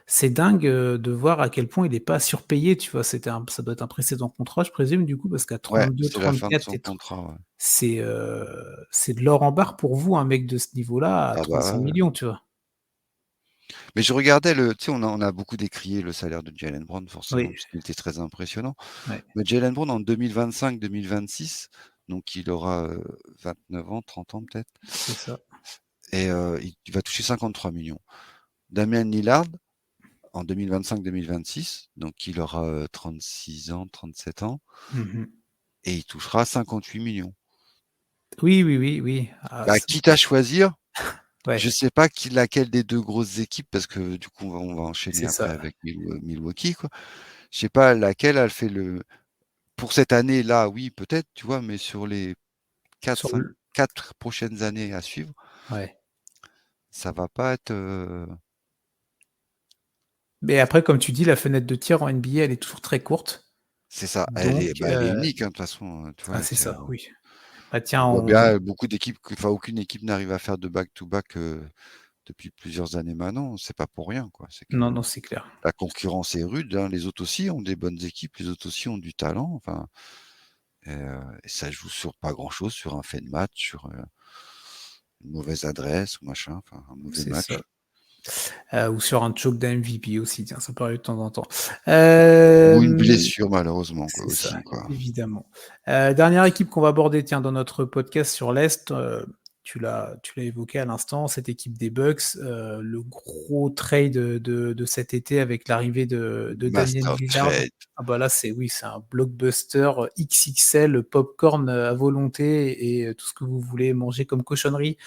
c'est dingue, de voir à quel point il est pas surpayé, tu vois? Ça doit être un précédent contrat, je présume, du coup, parce qu'à
ouais, c'est la fin de
32-34
son contrat, ouais.
c'est de l'or en barre pour vous, un mec de ce niveau-là, à
Ah bah,
35
ouais, ouais.
millions, tu vois?
Mais je regardais tu sais, on a beaucoup décrié le salaire de Jaylen Brown forcément,
Oui,
puisqu'il était très impressionnant.
ouais,
Mais Jaylen Brown en 2025-2026, donc il aura, 29 ans, 30 ans peut-être
c'est ça.
et il va toucher 53 millions. Damian Lillard en 2025-2026, donc il aura, 36 ans, 37 ans
Mmh mh.
et il touchera 58 millions.
Oui, oui, oui, oui. Ah,
Bah, quitte à choisir, Je
Ouais,
sais pas laquelle des 2 grosses équipes, parce que du coup on va enchaîner
c'est
après
ça.
avec Milwaukee, quoi. Je sais pas laquelle elle fait pour cette année-là, oui, peut-être, tu vois? Mais sur les
Sur le
4 prochaines années à suivre,
Ouais.
ça va pas être,
Mais après, comme tu dis, la fenêtre de tir en NBA, elle est toujours très courte.
c'est ça.
Donc
Elle est unique, hein, de toute façon, tu vois?
c'est ça, oui. Bah,
On
tiens,
voit
on
bien beaucoup d'équipes enfin aucune équipe n'arrive à faire de back-to-back, depuis plusieurs années maintenant. C'est pas pour rien, quoi. C'est que
non, non, c'est clair.
la concurrence est rude, hein. Les autres aussi ont des bonnes équipes, les autres aussi ont du talent, enfin et ça joue sur pas grand-chose, sur un fait de match, sur, une mauvaise adresse ou machin, enfin un mauvais
C'est ça.
match.
Ou sur un choke d'un MVP aussi, tiens, ça peut arriver de temps en temps.
Ou une
Hem
blessure malheureusement, quoi,
C'est ça,
aussi, quoi.
évidemment. Dernière équipe qu'on va aborder, tiens, dans notre podcast sur l'Est, tu l'as évoqué à l'instant, cette équipe des Bucks, le gros trade de cet été avec l'arrivée de Damian
Master of
Lillard.
Trade.
Ah bah là, c'est un blockbuster, XXL, popcorn, à volonté et tout ce que vous voulez manger comme cochonnerie,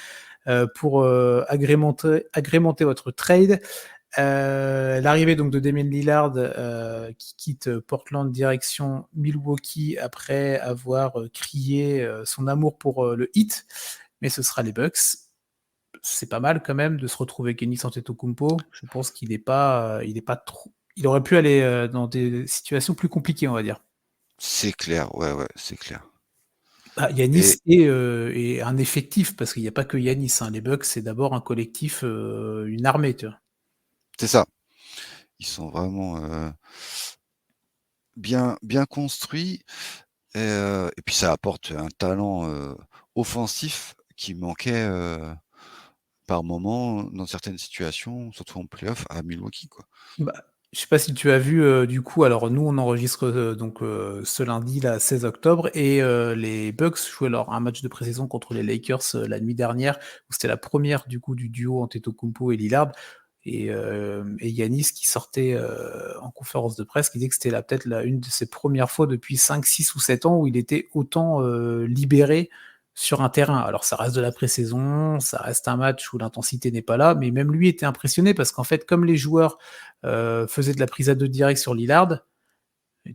pour, agrémenter votre trade. L'arrivée donc de Damian Lillard, qui quitte Portland direction Milwaukee après avoir, crié, son amour pour, le Heat, mais ce sera les Bucks. C'est pas mal quand même de se retrouver avec Giannis Antetokounmpo. Je pense il est pas trop il aurait pu aller, dans des situations plus compliquées, on va dire.
C'est clair, ouais, ouais, c'est clair
Bah, Giannis
et
est un effectif parce qu'il y a pas que Giannis, hein. Les Bucks, c'est d'abord un collectif, une armée, tu vois?
c'est ça. Ils sont vraiment, bien construits et puis ça apporte un talent, offensif qui manquait, par moment dans certaines situations, surtout en play-off à Milwaukee, quoi.
Bah, je sais pas si tu as vu, du coup, alors nous on enregistre, donc ce lundi là, 16 octobre et les Bucks jouaient un match de pré-saison contre les Lakers, la nuit dernière, où c'était la première du coup du duo Antetokounmpo et Lillard et Giannis qui sortait, en conférence de presse, qui disait que c'était peut-être une de ses premières fois depuis 5, 6 ou 7 ans où il était autant, libéré sur un terrain. Alors ça reste de la pré-saison, ça reste un match où l'intensité n'est pas là, mais même lui était impressionné parce qu'en fait, comme les joueurs, faisaient de la prise à 2 directs sur Lillard,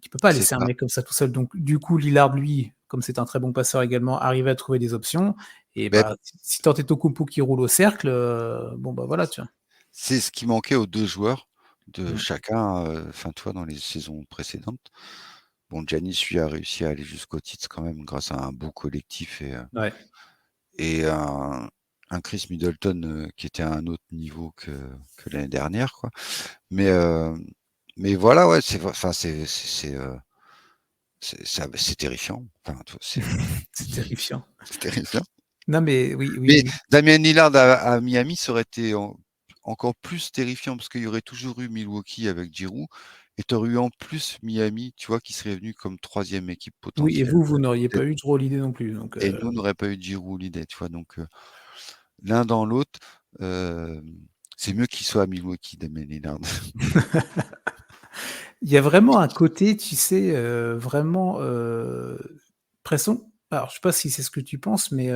tu peux pas
C'est
laisser un
ça.
mec comme ça tout seul. Donc du coup, Lillard, lui, comme c'est un très bon passeur également, arrivait à trouver des options et
Beh,
bah, si tu as Antetokounmpo qui roule au cercle, bon bah voilà, tu vois?
c'est ce qui manquait aux 2 joueurs de
Mmh.
chacun, enfin, tu vois, dans les saisons précédentes. Bon, Giannis, lui, a réussi à aller jusqu'au titre quand même grâce à un beau collectif
Ouais.
et un Chris Middleton, qui était à un autre niveau que l'année dernière, quoi. Mais, mais voilà, ouais, enfin, c'est terrifiant. Enfin, tu vois,
C'est terrifiant.
c'est terrifiant.
Non mais oui, oui,
Mais
oui.
Damian Lillard à Miami, ça aurait été encore plus terrifiant parce qu'il y aurait toujours eu Milwaukee avec Giroud et tu aurais eu en plus Miami, tu vois, qui serait venu comme troisième équipe
Oui et
potentielle,
vous n'auriez
et
pas eu trop l'idée non plus donc
et nous, on n'aurait pas eu Giroud ou Holiday, tu vois? Donc l'un dans l'autre, c'est mieux qu'il soit à Milwaukee, Damian Lillard.
il y a vraiment un côté, tu sais, vraiment, pression alors je sais pas si c'est ce que tu penses, mais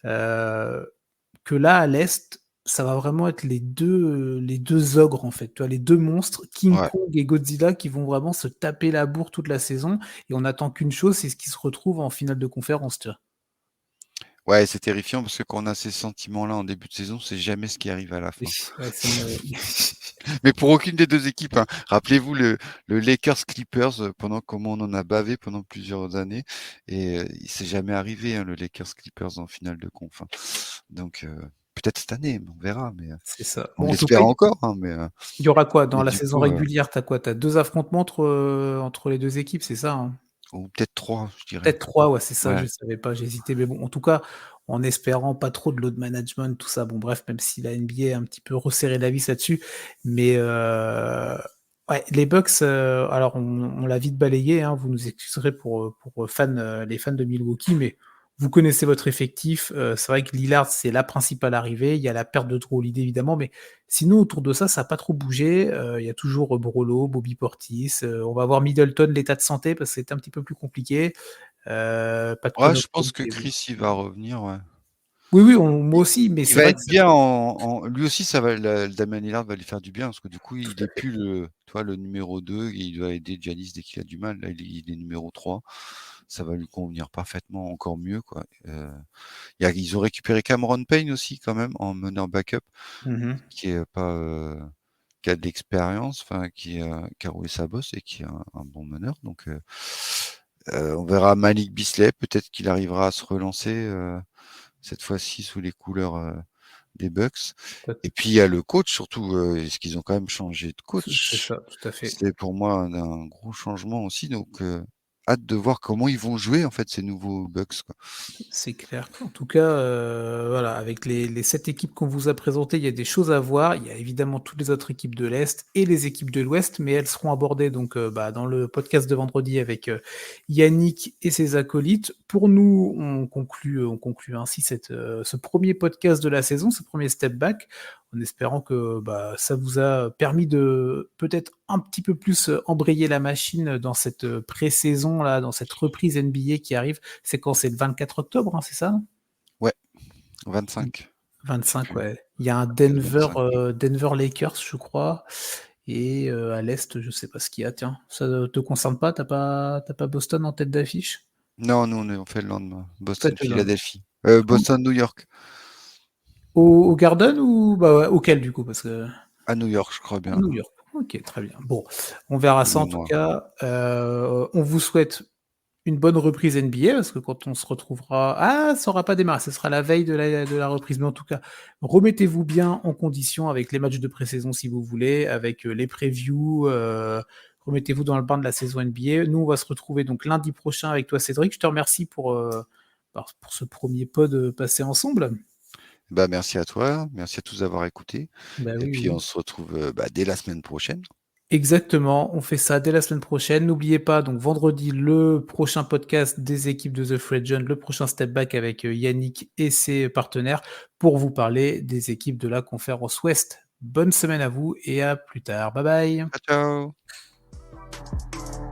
que là, à l'Est, ça va vraiment être les 2 ogres, en fait, tu vois? Les 2 monstres, King
Ouais.
Kong et Godzilla, qui vont vraiment se taper la bourre toute la saison et on attend qu'une chose, c'est ce qu'ils se retrouvent en finale de conférence, tu vois?
Ouais, c'est terrifiant parce que quand on a ces sentiments-là en début de saison, c'est jamais ce qui arrive à la
Oui,
fin.
ouais, ça me
Mais pour aucune des 2 équipes, hein. Rappelez-vous le Lakers-Clippers, pendant comment on en a bavé pendant plusieurs années et il s'est jamais arrivé, hein, le Lakers-Clippers en finale de conf, hein. Donc peut-être cette année, on verra, mais
c'est ça.
on
Bon, en tout cas,
l'espère encore, hein,
il y aura quoi? Dans
mais
la
du
saison
coup,
régulière, tu as quoi? Tu as 2 affrontements entre les 2 équipes, c'est ça, hein?
ou peut-être 3, je dirais.
Peut-être 3, ouais, c'est ça,
Ouais,
je savais pas, j'ai hésité, mais bon, en tout cas, en espérant pas trop de load management, tout ça. Bon bref, même si la NBA a un petit peu resserré la vis là-dessus, mais ouais, les Bucks, alors on l'a vite balayé, hein, vous nous excuserez pour les fans de Milwaukee, mais vous connaissez votre effectif, c'est vrai que Lillard, c'est la principale arrivée, il y a la perte de Drew Holiday évidemment, mais sinon autour de ça a pas trop bougé, il y a toujours, Brolo, Bobby Portis, on va voir Middleton, l'état de santé parce que c'est un petit peu plus compliqué. Pas de
ouais, je
Connaughton
pense que
qui est
Chris, il va revenir, ouais.
Oui, moi aussi, mais
Il
c'est
va
vrai que
être bien lui aussi, ça va, Damian Lillard va lui faire du bien parce que du coup, il
tout
est
à fait.
plus le numéro 2, il doit aider Giannis dès qu'il a du mal. Là, il est numéro 3. Ça va lui convenir parfaitement, encore mieux, quoi. Ils ont récupéré Cameron Payne aussi, quand même, en meneur backup,
Mmh.
qui est pas, qui a de l'expérience, enfin, qui a roulé sa bosse et qui est un bon meneur. Donc, on verra Malik Beasley, peut-être qu'il arrivera à se relancer, cette fois-ci sous les couleurs, des Bucks. Et puis il y a le coach surtout, parce qu'ils ont quand même changé de
C'est
coach.
ça, tout à fait.
C'est pour moi un gros changement aussi, donc hâte de voir comment ils vont jouer en fait ces nouveaux Bucks, quoi.
C'est clair. En tout cas, voilà, avec les 7 équipes qu'on vous a présentées, il y a des choses à voir. Il y a évidemment toutes les autres équipes de l'Est et les équipes de l'Ouest, mais elles seront abordées donc, dans le podcast de vendredi avec, Yannick et ses acolytes. Pour nous, on conclut ainsi ce premier podcast de la saison, ce premier step back, en espérant que, ça vous a permis de peut-être un petit peu plus, embrayer la machine dans cette, pré-saison là, dans cette reprise NBA qui arrive. C'est quand? C'est le 24 octobre, hein, c'est ça?
Ouais,
Mmh.
25,
25,
plus
ouais. Il y a un
c'est le 25.
Denver Lakers, je crois, et à l'est, je sais pas ce qu'il y a, tiens. Ça te concerne pas? T'as pas Boston en tête d'affiche?
Non, nous on fait le lendemain.
Faites le lendemain.
Boston-Philadelphie.
Où?
Boston-New York.
Au Garden ou bah, ouais, auquel du coup? Parce que
À New York, je crois
à
bien.
New York. OK, très bien. Bon, on verra
De
ça en tout
mémoire.
cas. On vous souhaite une bonne reprise NBA parce que quand on se retrouvera ça aura pas démarré, ce sera la veille de la reprise, mais en tout cas, remettez-vous bien en condition avec les matchs de pré-saison si vous voulez, avec, les previews, remettez-vous dans le bain de la saison NBA. Nous, on va se retrouver donc lundi prochain avec toi Cédric. Je te remercie pour ce premier pod, passé ensemble.
Bah, merci à toi, merci à tous d'avoir écouté
Bah,
et
oui,
puis on
oui.
se retrouve, dès la semaine prochaine.
Exactement, on fait ça dès la semaine prochaine. N'oubliez pas, donc vendredi, le prochain podcast des équipes de The Free Agent, le prochain step back avec Yannick et ses partenaires pour vous parler des équipes de la conférence Ouest. Bonne semaine à vous et à plus tard. Bye bye.
Ciao, ciao.